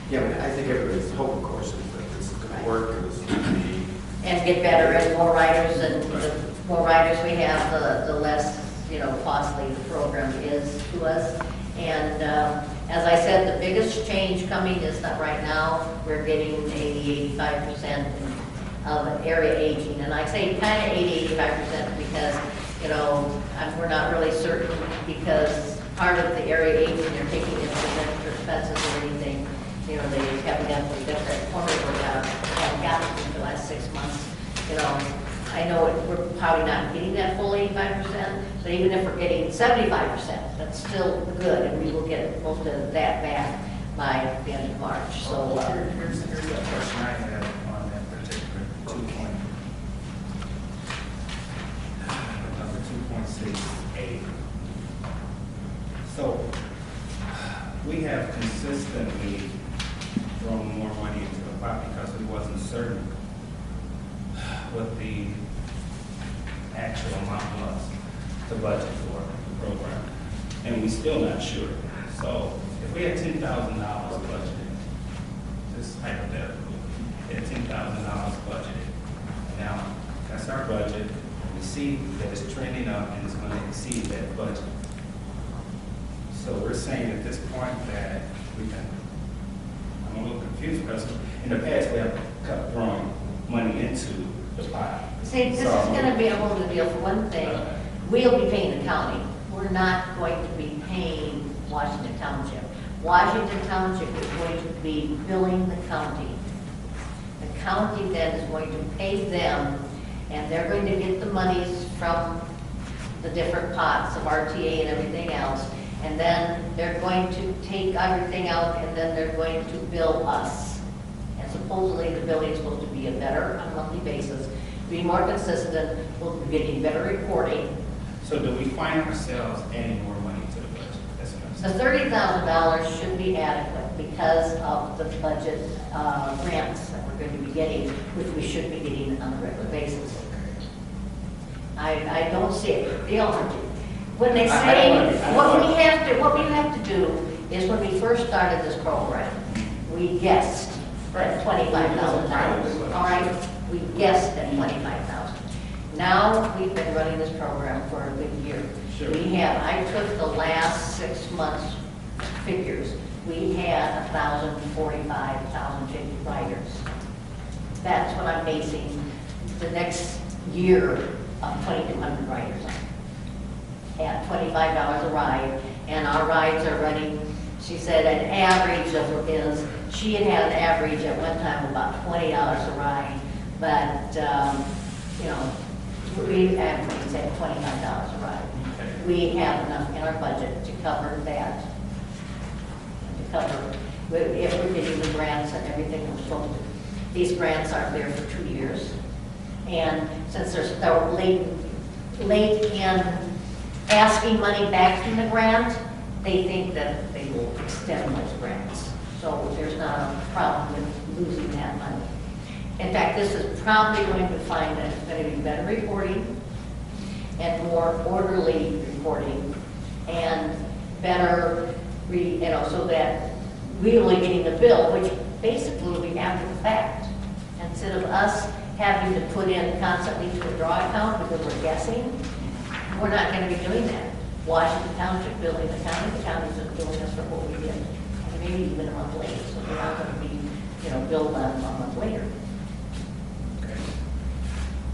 yeah, but I think everybody's hope, of course, is that this is going to work and this is going to be. And get better and more riders, and the more riders we have, the less, you know, costly the program is to us. And as I said, the biggest change coming is that right now, we're getting 80-85% of area aging. And I say kind of 80-85% because, you know, we're not really certain because part of the area aging, they're taking into extra expenses or anything. You know, they evidently got that corner worked out, haven't gotten it in the last 6 months. You know, I know we're probably not getting that full 85%, but even if we're getting 75%, that's still good, and we will get most of that back by the end of March. So, Here's the question I have on that particular 2.6A. So, we have consistently thrown more money into the pot because we wasn't certain what the actual amount was to budget for the program. And we still not sure. So if we had $10,000 budgeted, just hypothetical, we had $10,000 budgeted. Now, that's our budget. We see that it's trending up and it's going to exceed that budget. So we're saying at this point that we can, I'm a little confused because in the past we have kept throwing money into the pot. see, this is going to be a whole new deal. For one thing, we'll be paying the county. We're not going to be paying Washington Township. Washington Township is going to be billing the county. The county then is going to pay them, and they're going to get the monies from the different pots of RTA and everything else, and then they're going to take everything out, and then they're going to bill us. And supposedly the billing is supposed to be a better on a monthly basis, be more consistent, we'll be getting better reporting. So do we find ourselves adding more money to the budget? That's what I'm The saying. $30,000 should be adequate because of the budget grants that we're going to be getting, which we should be getting on a regular basis. I don't see it. The only, when they say, what we have to do is when we first started this program, we guessed at $25,000. All right? We guessed at $25,000. Now, we've been running this program for a good year. Sure. I took the last 6 months figures. We had 1,045, 1,050 riders. That's what I'm basing the next year of 2,200 riders on. At $25 a ride, and our rides are running, she said an average she had an average at one time of about $20 a ride, but, you know, we average at $25 a ride. We have enough in our budget to cover that, to cover if we're getting the grants and everything we're supposed to. These grants aren't there for 2 years. And since they're late in asking money back from the grant, they think that they will extend those grants. So there's not a problem with losing that money. In fact, this is probably going to find that it's going to be better reporting and more orderly reporting and better, so that we're really getting the bill, which basically will be after the fact. Instead of us having to put in constantly to a draw account because we're guessing, we're not going to be doing that. Washington Township billing the county's just billing us for what we did, and maybe even a month later, so we're not going to be, billed on a month later. Okay.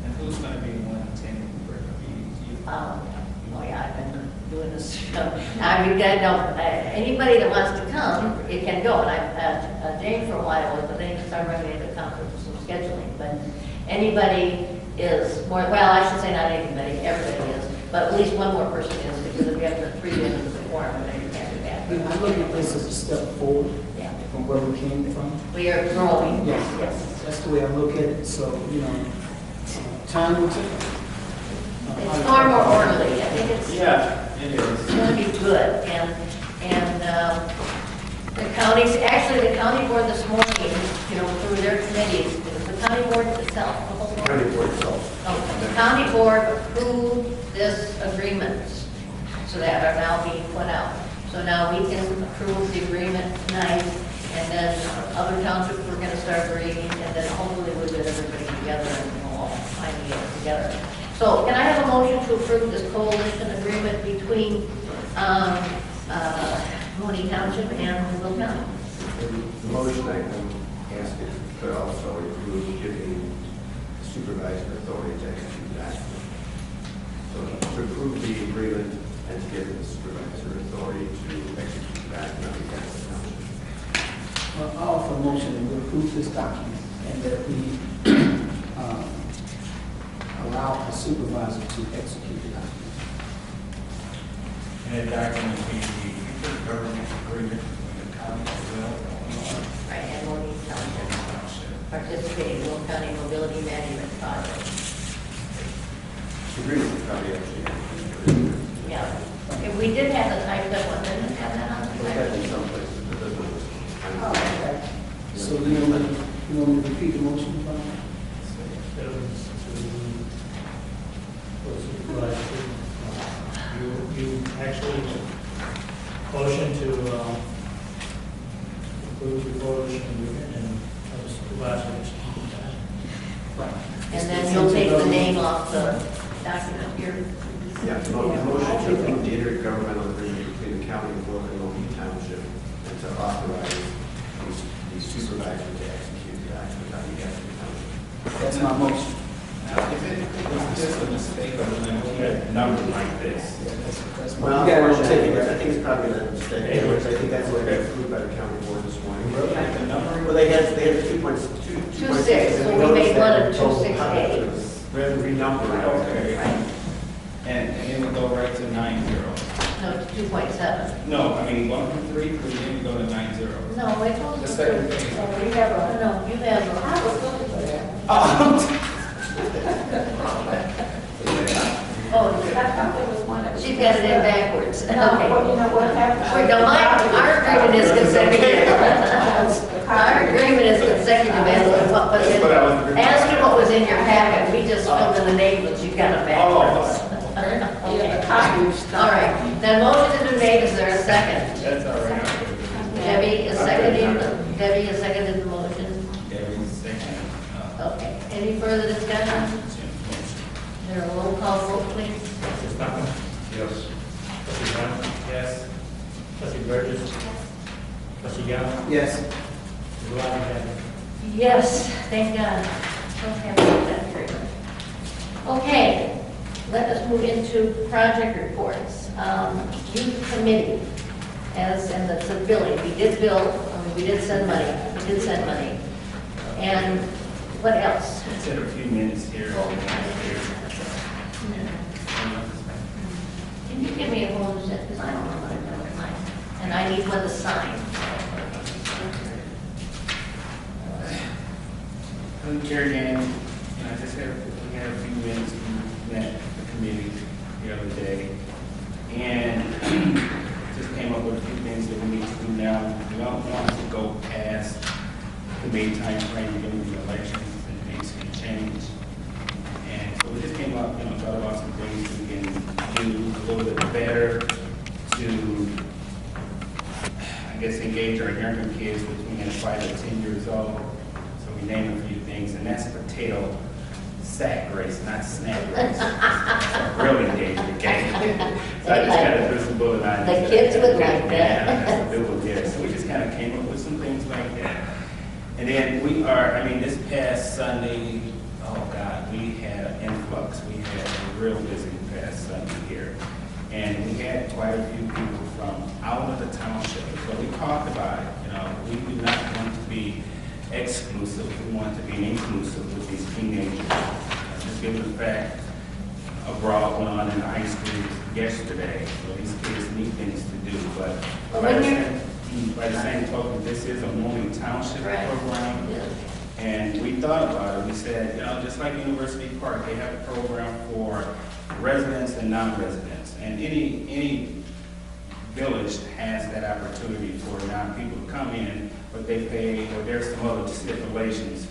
And who's going to be the one attending the break? You? Oh yeah, I've been doing this. I mean, anybody that wants to come, it can go. And Jane for a while was, but then he started running into conflict with some scheduling. But anybody is more, well, I should say not anybody, everybody is. But at least one more person is, because if we have the 3 minutes of quorum, then you can't do that. I look at this as a step forward Yeah. from where we came from. We are growing. Yes, Yes. that's the way I look at it. So, time will tell. It's far more orderly. I think it's. Yeah, it is. It's going to be good, and the counties, actually, the county board this morning, through their committees, the county board itself, the whole board. County board itself. Okay, the county board approved this agreements, so that are now being put out. So now we can approve the agreement tonight, and then other townships we're going to start reading, and then hopefully we'll get everybody together and we'll all finally get together. So can I have a motion to approve this coalition agreement between Monee Township and Will County? The motion I can ask it could also include giving supervisor authority to execute that. So to approve the agreement and to give the supervisor authority to execute that on behalf of the township. Well, I offer a motion that we approve this document and that we allow a supervisor to execute the document. And that document being the government agreement with the county as well. Right, and Monee Township participating in Will County Mobility Management Project. The agreement is probably actually. Yeah. Okay, we did have the typed up one, didn't we have that on Look at it in the some places, but doesn't. Oh, okay. So you want me to repeat the motion, Bob? That was you actually motion to approve the coalition agreement and have a supervisor execute that. Right. And then you'll take the name off the document here. Yeah, the motion to approve the intergovernmental agreement between the county of Will and Monee Township and to authorize the supervisor to execute the act on behalf of the township. That's my motion. Now, if it's just a mistake of looking at numbers like this, That's Well, you gotta unfortunately, rotate it. I think it's probably a mistake. Anyways, I think that's what got approved by the county board this morning. the number, Well, they had 2.6. 2.6, so we made one of 2.68. Rather renumber it. okay. Right. And then we go right to 90. No, it's 2.7. No, I mean, 1 through 3, because then we go to 90. No, it goes The to. second page. We have a, no, you have a. I was looking for that. Oh, I thought there was one that was. she's got it in backwards. Okay. No, well, you know what happened? Wait, no, our agreement is consecutive. Our agreement is consecutive as to what was in, as to what was in your packet. We just filled in the name, but you got it backwards. Yeah, the copy was All right, then motion has been made. Is there a second? That's all right. Debbie is seconding the motion. Debbie's second. Okay, any further discussion? There a roll call vote, please? Trustee Stockman? Yes. Trustee Brown? Yes. Trustee Burgess? Trustee Young? Yes. Yes, thank God. Don't have that agreement. Okay, let us move into project reports. Youth committee, and that's a billing. We did we did send money. And what else? It's in a few minutes here. Can you give me a bonus set, because I don't know what I've done with mine. And I need one to sign. here again, I just had, we had a few minutes, we met the committee the other day, and just came up with a few things that we need to do now. We don't want to go past the May time frame, given the elections, and things can change. And so we just came up, thought about some things we can do a little bit better to, I guess, engage our younger kids between 5 and 10 years old. So we named a few things, and that's potato sack race, not snack race. Really engage the game. So I just kind of threw some bullet lines. The kids would like that. Yeah, that's what they would get. So we just kind of came up with some things like that. And then this past Sunday, oh God, we had an influx. We had a real busy past Sunday here. And we had quite a few people from out of the township. So we talked about it, we do not want to be exclusive. We want to be inclusive with these teenagers. Just given the fact a brawl went on in the high school yesterday. So these kids need things to do. But by the same token, this is a Monee Township program. Yeah. And we thought about it. We said, just like University Park, they have a program for residents and non-residents. And any village has that opportunity for non-people to come in, but they pay, or there's some other stipulations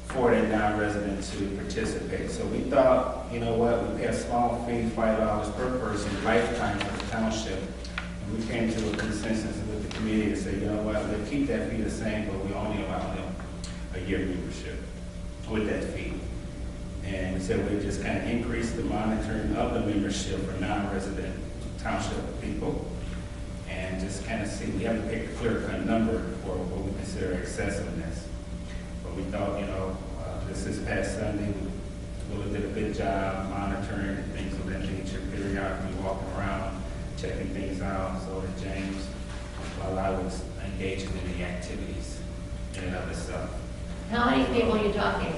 for that non-resident to participate. So we thought, we pay a small fee, $5 per person, lifetime for the township. And we came to a consensus with the committee to say, we'll keep that fee the same, but we only allow them a year membership with that fee. And we said we'd just kind of increase the monitoring of the membership for non-resident township people and just kind of see, we haven't picked a clear-cut number for what we consider excessiveness. But we thought, this past Sunday, we really did a good job monitoring and things of that nature, periodically walking around, checking things out. So did James, while I was engaging in the activities and other stuff. How many people are you talking,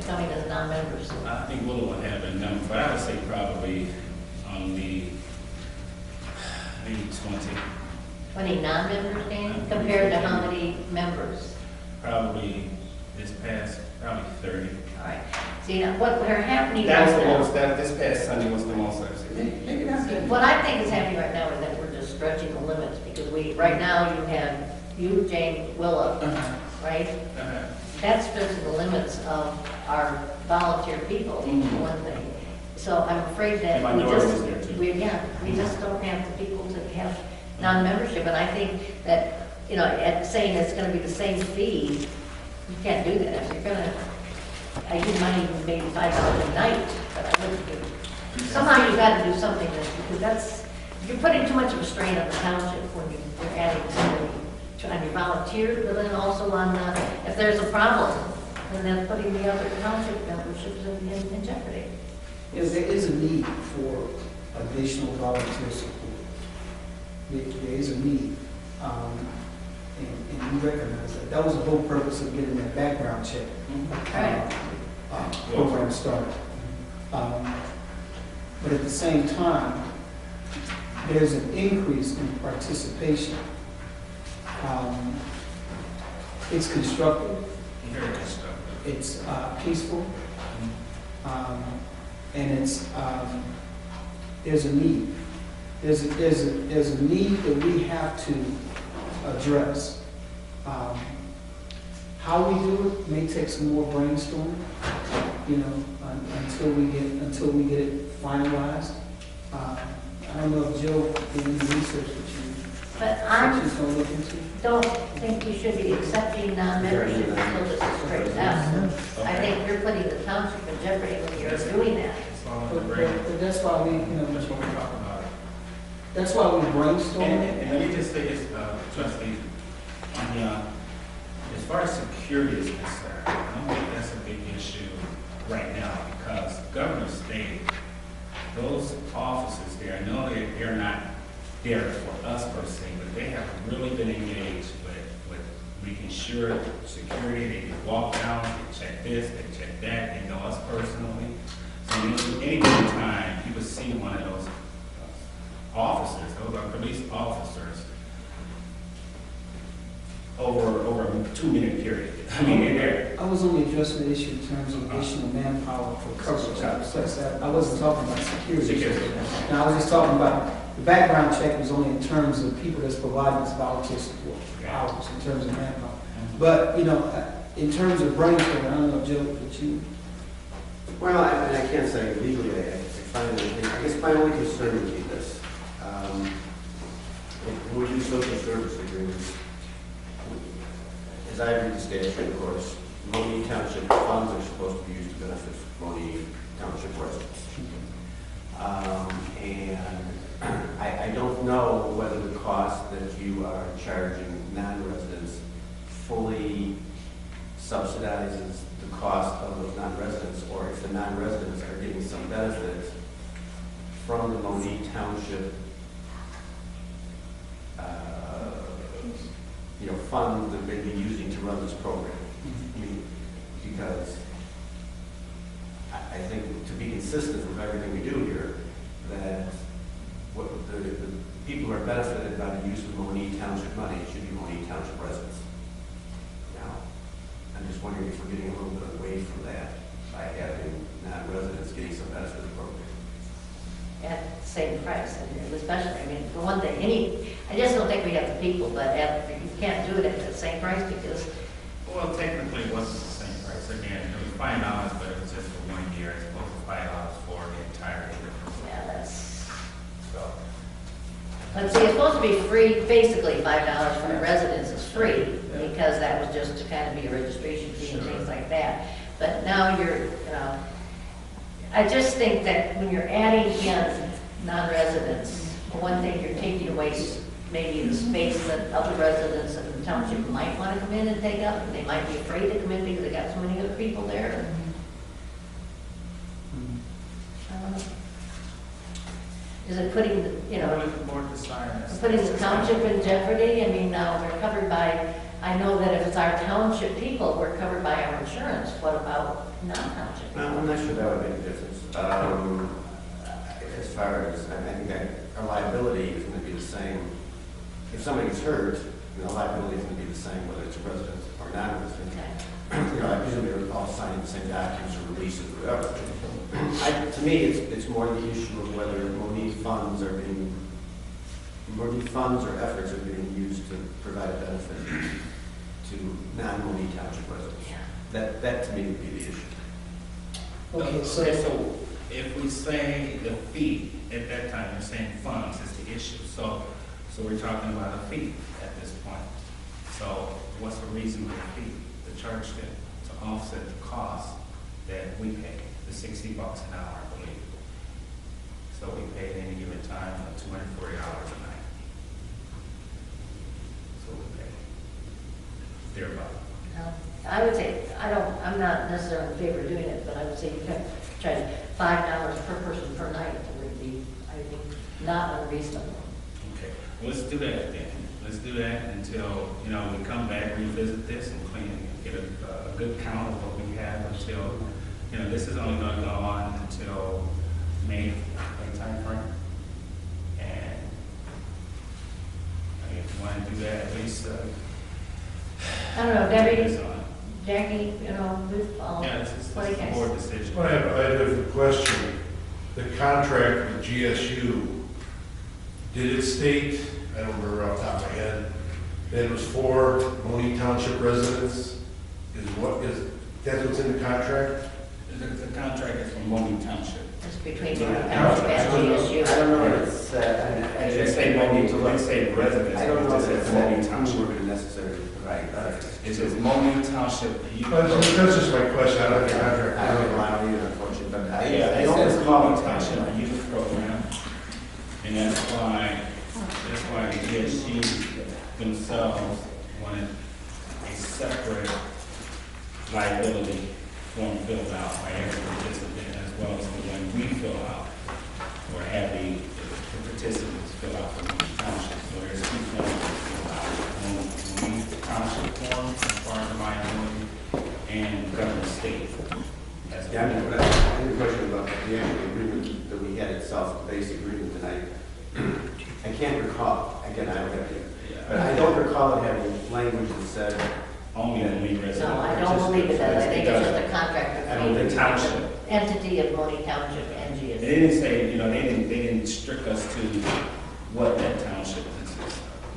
coming as non-members? I think Willow would have a number, but I would say probably on the, maybe 20. 20 non-members, Dan, compared to how many members? Probably this past, probably 30. All right. See, now, what are happening That was right the now? most, this past Sunday was the most I've seen. Maybe that's good. What I think is happening right now is that we're just stretching the limits, because right now you have you, James, Willa, right? That's stretching the limits of our volunteer people, for one thing. So I'm afraid that And my we daughter just, was there too. we just don't have the people to have non-membership. And I think that, at saying it's gonna be the same fee, you can't do that. If you're gonna, you might even maybe $5 a night, but I wouldn't do. Somehow you've got to do something because you're putting too much of a strain on the township when you're adding somebody on your volunteer, but then also on, if there's a problem, and then putting the other township memberships in jeopardy. There is a need for additional volunteer support. There is a need, and you recognize that. That was the whole purpose of getting that background check program started. But at the same time, there's an increase in participation. It's constructive. Very constructive. It's peaceful. And it's there's a need. There's a need that we have to address. How we do it may take some more brainstorming, until we get it finalized. I don't know if Jill did any research that she's going to look into. Don't think you should be accepting non-membership until this is straightened out. I think you're putting the township in jeopardy when you're doing that. But that's why we, That's what we're talking about. that's why we brainstorm. And let me just say this, trustee, as far as security is concerned, I don't think that's a big issue right now because Governor stated those officers there, I know they're not there for us per se, but they have really been engaged with making sure security, they can walk down, they check this, they check that, they know us personally. So any given time, you would see one of those officers, those are police officers, over a 2-minute period. I mean, they're there. I was only addressing the issue in terms of additional manpower for coverage. I wasn't talking about security. Now, I was just talking about, the background check was only in terms of people that's providing this volunteer support, hours, in terms of manpower. But, you know, in terms of brainstorming, I don't know, Joe, but you, Well, I can't say legally, I guess my only concern would be this. When we do social service agreements, as I read the statute, of course, Monee Township funds are supposed to be used to benefit Monee Township residents. And I don't know whether the cost that you are charging non-residents fully subsidizes the cost of those non-residents, or if the non-residents are getting some benefit from the Monee Township fund that they'd be using to run this program. I mean, because I think to be consistent with everything we do here, that what the people who are benefited by the use of Monee Township money should be Monee Township residents. Now, I'm just wondering if we're getting a little bit away from that by having non-residents getting some benefit of the program. At the same price, and especially, I mean, for one thing, I just don't think we have the people, but you can't do it at the same price because. Well, technically, it wasn't the same price. Again, it was $5, but it was just for 1 year. It's supposed to $5 for the entire year. Yeah, that's. So, Let's see, it's supposed to be free, basically $5 for the residents is free, because that was just to kind of be a registration fee and things like that. But now I just think that when you're adding in non-residents, for one thing, you're taking away maybe the space that other residents of the township might want to come in and take up, and they might be afraid to come in because they got so many other people there. I don't know. Is it putting, putting the township in jeopardy? I mean, now we're covered by, I know that if it's our township people, we're covered by our insurance. What about non-township people? I'm not sure that would make a difference. As far as, I think that our liability is going to be the same. If somebody gets hurt, the liability is going to be the same whether it's a resident or non-resident. Okay. I presume they're all signing the same documents or releases or whatever. To me, it's more the issue of whether Monee funds or efforts are being used to provide a benefit to non-Monee Township residents. Yeah. That to me would be the issue. okay, so so, if we say the fee, at that time, you're saying funds is the issue. So we're talking about a fee at this point. So what's the reason for the fee? The charge to offset the cost that we pay, the $60 an hour, I believe. So we pay at any given time $240 a night. So we pay thereabout. I would say, I'm not necessarily in favor of doing it, but I would say you can charge $5 per person per night. It would be, I think, not unreasonable. Okay, well, let's do that then. Let's do that until, we come back, revisit this and get a good count of what we have until, this is only going to go on until May time frame. And if you want to do that, at least, I don't know, Debbie, this on. Jackie, we've all. Yeah, this is what do you a guys? board decision. I have a different question. The contract with GSU, did it state, I don't remember off the top of my head, that it was for Monee Township residents? That's what's in the contract? The contract is from Monee Township. It's between the township and GSU. I don't know what it said. It didn't say Monee, it say residents. I don't know It if just it's said Monee who Township. we're going to necessarily provide benefits. It says Monee Township. That's just my question, I don't have the contract. I don't know, I don't either, unfortunately, but Yeah, I it don't says recall Monee it. Township Youth Program. And that's why the GSU themselves wanted a separate liability form filled out by every participant, as well as the one we fill out, or have the participants fill out for each township. So there's two forms to fill out. One, the township form, as far as the liability, and government state. As Yeah, I mean, but I have a question about the actual agreement that we had itself, the basic agreement tonight. I can't recall, again, I don't have it, but I don't recall it having language that said only Monee residents. No, I don't believe it does. I think it's just a contract I don't between think township. the entity of Monee Township and They GSA. didn't say, you know, they didn't strict us to what that township is,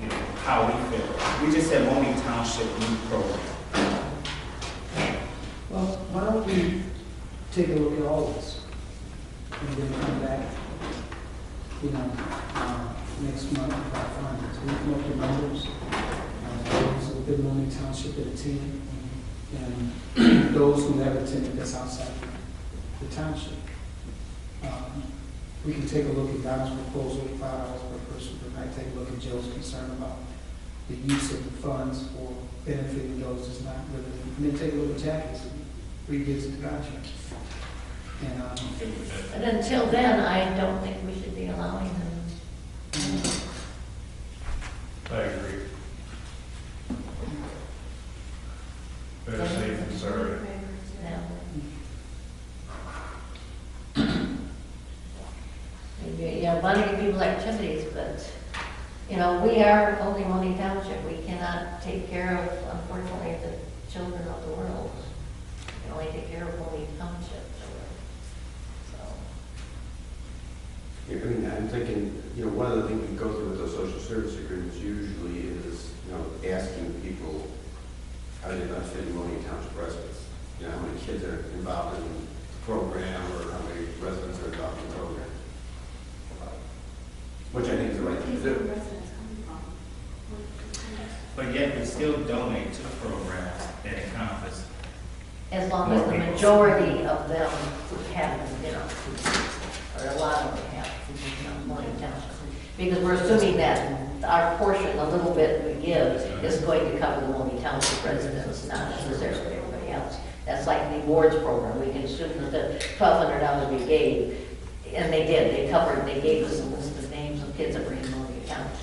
you know, how we feel. We just said Monee Township new program. Well, why don't we take a look at all this? And then come back, you know, next month about finance. We come up with numbers, those within Monee Township that attend, and those who have attended that's outside the township. We can take a look at Donna's proposal, $5 per person per night, take a look at Joe's concern about the use of the funds for benefiting those that's not living, and then take a look at Jackie's, revisit the contract. And, But until then, I don't think we should be allowing them. I agree. Better safe than sorry. Maybe, yeah, want to give people activities, but, you know, we are only Monee Township. We cannot take care of, unfortunately, the children of the world. We can only take care of Monee Township. So, Yeah, I mean, I'm thinking, you know, one of the things we go through with those social service agreements usually is, you know, asking people how do they benefit Monee Township residents? You know, how many kids are involved in the program or how many residents are involved in the program? Which I think is the right thing to do. But yet we still donate to the programs that encompass. as long as the majority of them have, you know, or a lot of them have, you know, Monee Township. Because we're assuming that our portion, the little bit we give, is going to cover the Monee Township residents, not necessarily everybody else. That's like the awards program. We can assume that the $1,200 we gave, and they did, they gave us a list of names of kids that were in Monee Township.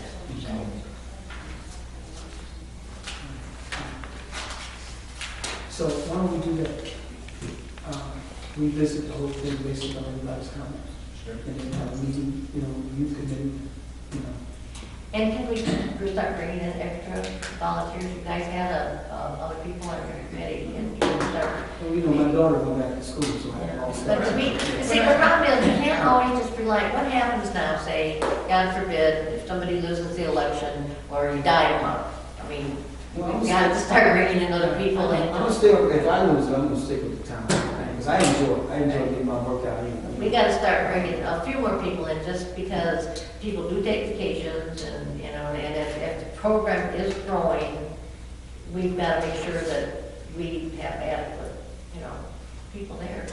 so why don't we do that? Revisit the whole thing based on everybody's comments. Sure. And then have a meeting, you know, youth committee, you know. And can we start bringing in extra volunteers? You guys had other people on your committee, and you can start. Well, you know, my daughter went back to school, so I have all But to me, see, the problem is, you can't always just be like, what happens now, say, God forbid, if somebody loses the election, or you die tomorrow? I mean, we got to start bringing in other people I'm in. gonna stick, if I lose, I'm gonna stick with the town, because I enjoy getting my work out here. We got to start bringing a few more people in, just because people do take vacations, and, you know, and if the program is growing, we've got to make sure that we have adequate, you know, people there.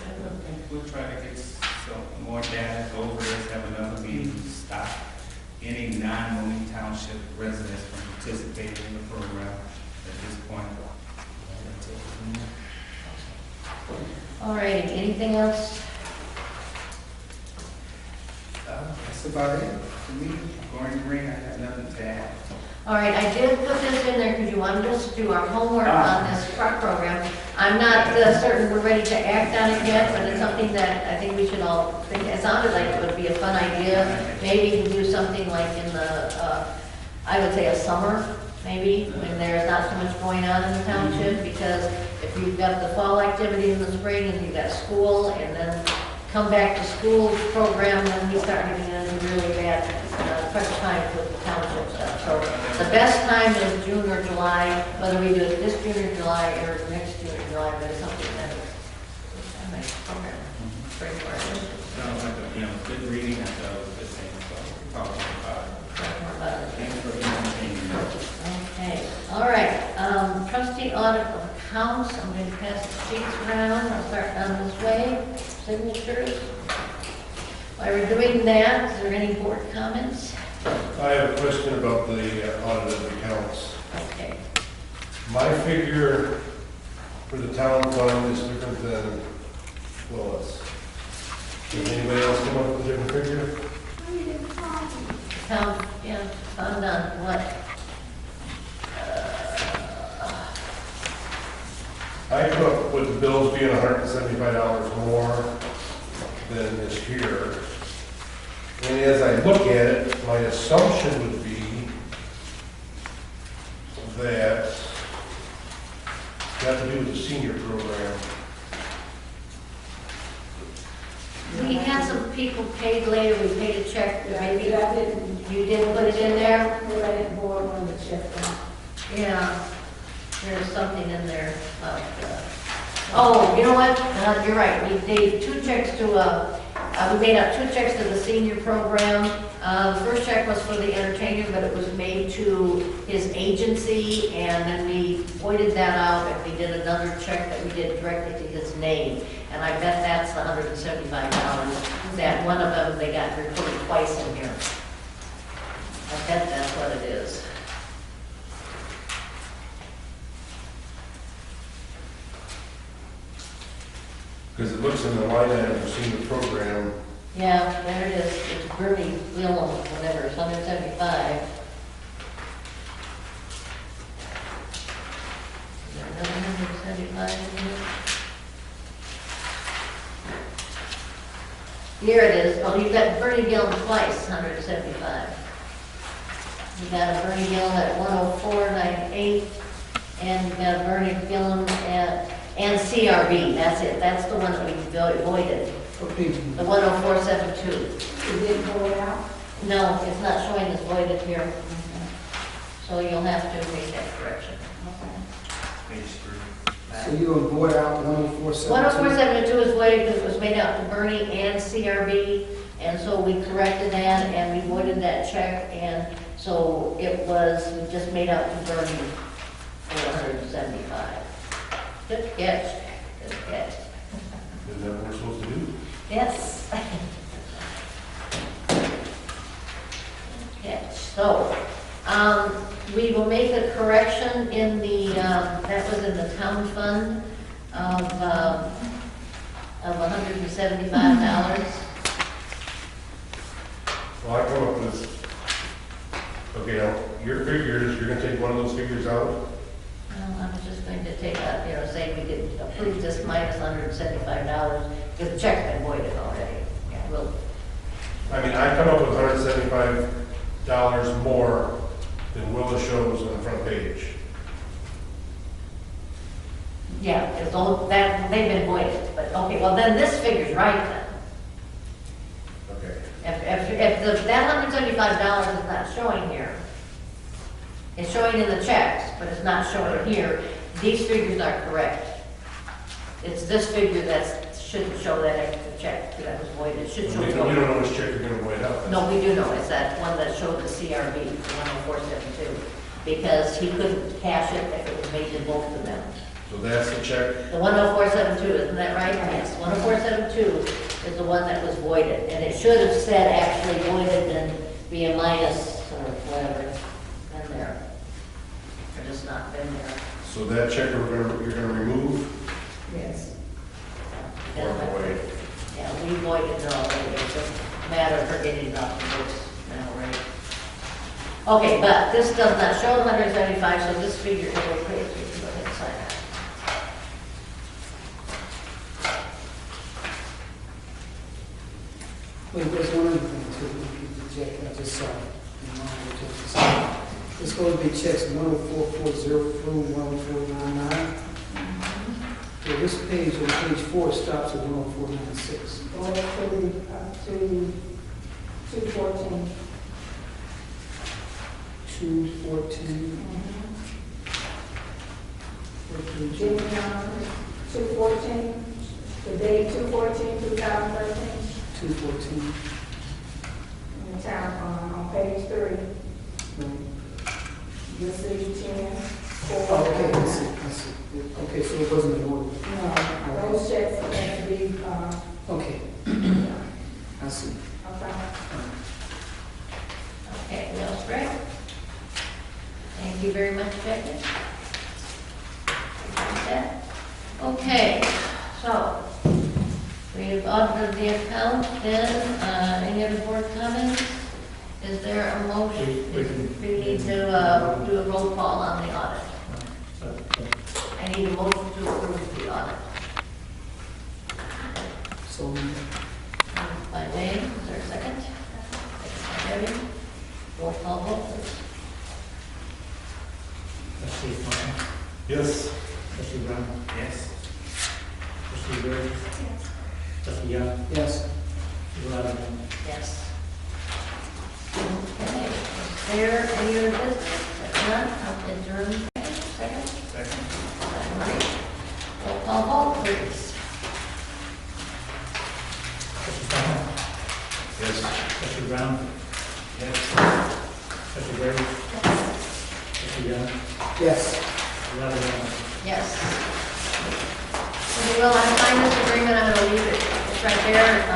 We'll try to get some more data, go over this, have another meeting, stop any non-Monee Township residents from participating in the program at this point. All right, anything else? That's about it. For me, Gordon Green, I have nothing to add. All right, I did put this in there because you wanted us to do our homework on this truck program. I'm not certain we're ready to act on it yet, but it's something that I think we should all think. It sounded like it would be a fun idea. Maybe we can do something like in the, I would say a summer, maybe, when there's not so much going on in the township, because if you've got the fall activity in the spring and you've got school, and then come back to school program, then we start getting into really bad crunch time with the township stuff. So the best time is June or July, whether we do it this June or July or next June or July, but it's something that is a nice program. Great for our district. Sounds like a, good reading, and that was a good thing, so we're talking about it. Thanks for entertaining us. Okay, all right. Trustee audit of accounts, I'm going to pass the sheets around. I'll start down this way. Signatures. While we're doing that, is there any board comments? I have a question about the audit of accounts. Okay. My figure for the town fund is different than Lois. Does anybody else come up with a different figure? Town, yeah, fund on what? I come up with the bills being $175 more than is here. And as I look at it, my assumption would be that senior program. We had some people paid later, we paid a check, maybe I didn't, you did put it in there? I didn't board on the check. Yeah, there's something in there about, oh, you know what? You're right, we gave two checks to, we made out 2 checks to the senior program. The first check was for the entertainer, but it was made to his agency, and then we voided that out, and we did another check that we did directly to his name. And I bet that's the $175, that one of them, they got reported twice in here. I bet that's what it is. Because it looks in the line item for senior program, Yeah, there it is, it's Bernie Willem, whatever, it's 175. Is there another 175 in here? Here it is, oh, you've got Bernie Gillum twice, 175. You got a Bernie Gillum at 104.98, and you got a Bernie Gillum at, and CRB, that's it, that's the one that we voided. What page? The 10472. You didn't vote out? No, it's not showing as voided here. So you'll have to make that correction. Page 3. So you will void out 10472? 10472 is voided because it was made out to Bernie and CRB, and so we corrected that and we voided that check, and so it was, we just made out to Bernie for 175. Good catch, good catch. isn't that what we're supposed to do? Yes. Catch. So, we will make a correction in the, that was in the town fund of $175. Well, I come up with, okay, now, your figures, you're gonna take one of those figures out? Well, I was just going to take out, say we could approve this minus $175, because the check's been voided already. Yeah, we'll, I mean, I come up with $175 more than Willa shows on the front page. yeah, it's all, that, they've been voided, but, okay, well, then this figure's right then. Okay. If that $175 is not showing here, it's showing in the checks, but it's not showing here, these figures are correct. It's this figure that shouldn't show that extra check that was voided. It should show. You don't know which check you're gonna void out. No, we do know, it's that one that showed the CRB, the 10472, because he couldn't cash it if it was made to both of them. So that's the check. The 10472, isn't that right? Yes, 10472 is the one that was voided, and it should have said actually voided and be a minus or whatever in there. Or just not been there. So that check you're gonna remove Yes. or void? Yeah, we voided it already, it's a matter of getting it off the books now, right? Okay, but this does not show 175, so this figure is okay, so you can go ahead and sign that. Wait, there's one other thing too, the check I just saw. It's going to be checks 10440 through 10499. So this page, on page 4, stops at 10496. Go to 214. 214. Give me numbers. 214, the date 214, 2013, 214. in the town fund, on page 3. You'll see 10, 4. Oh, okay, I see, I see. Okay, so it wasn't an order. No, those checks have to be, Okay. I see. okay. Okay, we all straight? Thank you very much, Jackie. Appreciate that. Okay, so we've audited the account, then, any other board comments? Is there a motion? We need to, do a roll call on the audit. I need a motion to approve the audit. So, By Dave, is there a second? Second by Debbie. Roll call vote, please. Trustee Flynn, Yes. trustee Trustee Brown? Yes. Trustee Gray? Yes. Trustee Young? Yes. Eleven. Yes. Okay, is there any other business? If not, I'll adjourn. Second? Second. Roll call vote, please. Trustee Thomas? Yes. Trustee Brown? Yes. Trustee Gray? Trustee Young? Yes. 11. Yes. Okay, well, I signed this agreement, I'm gonna leave it, it's right there,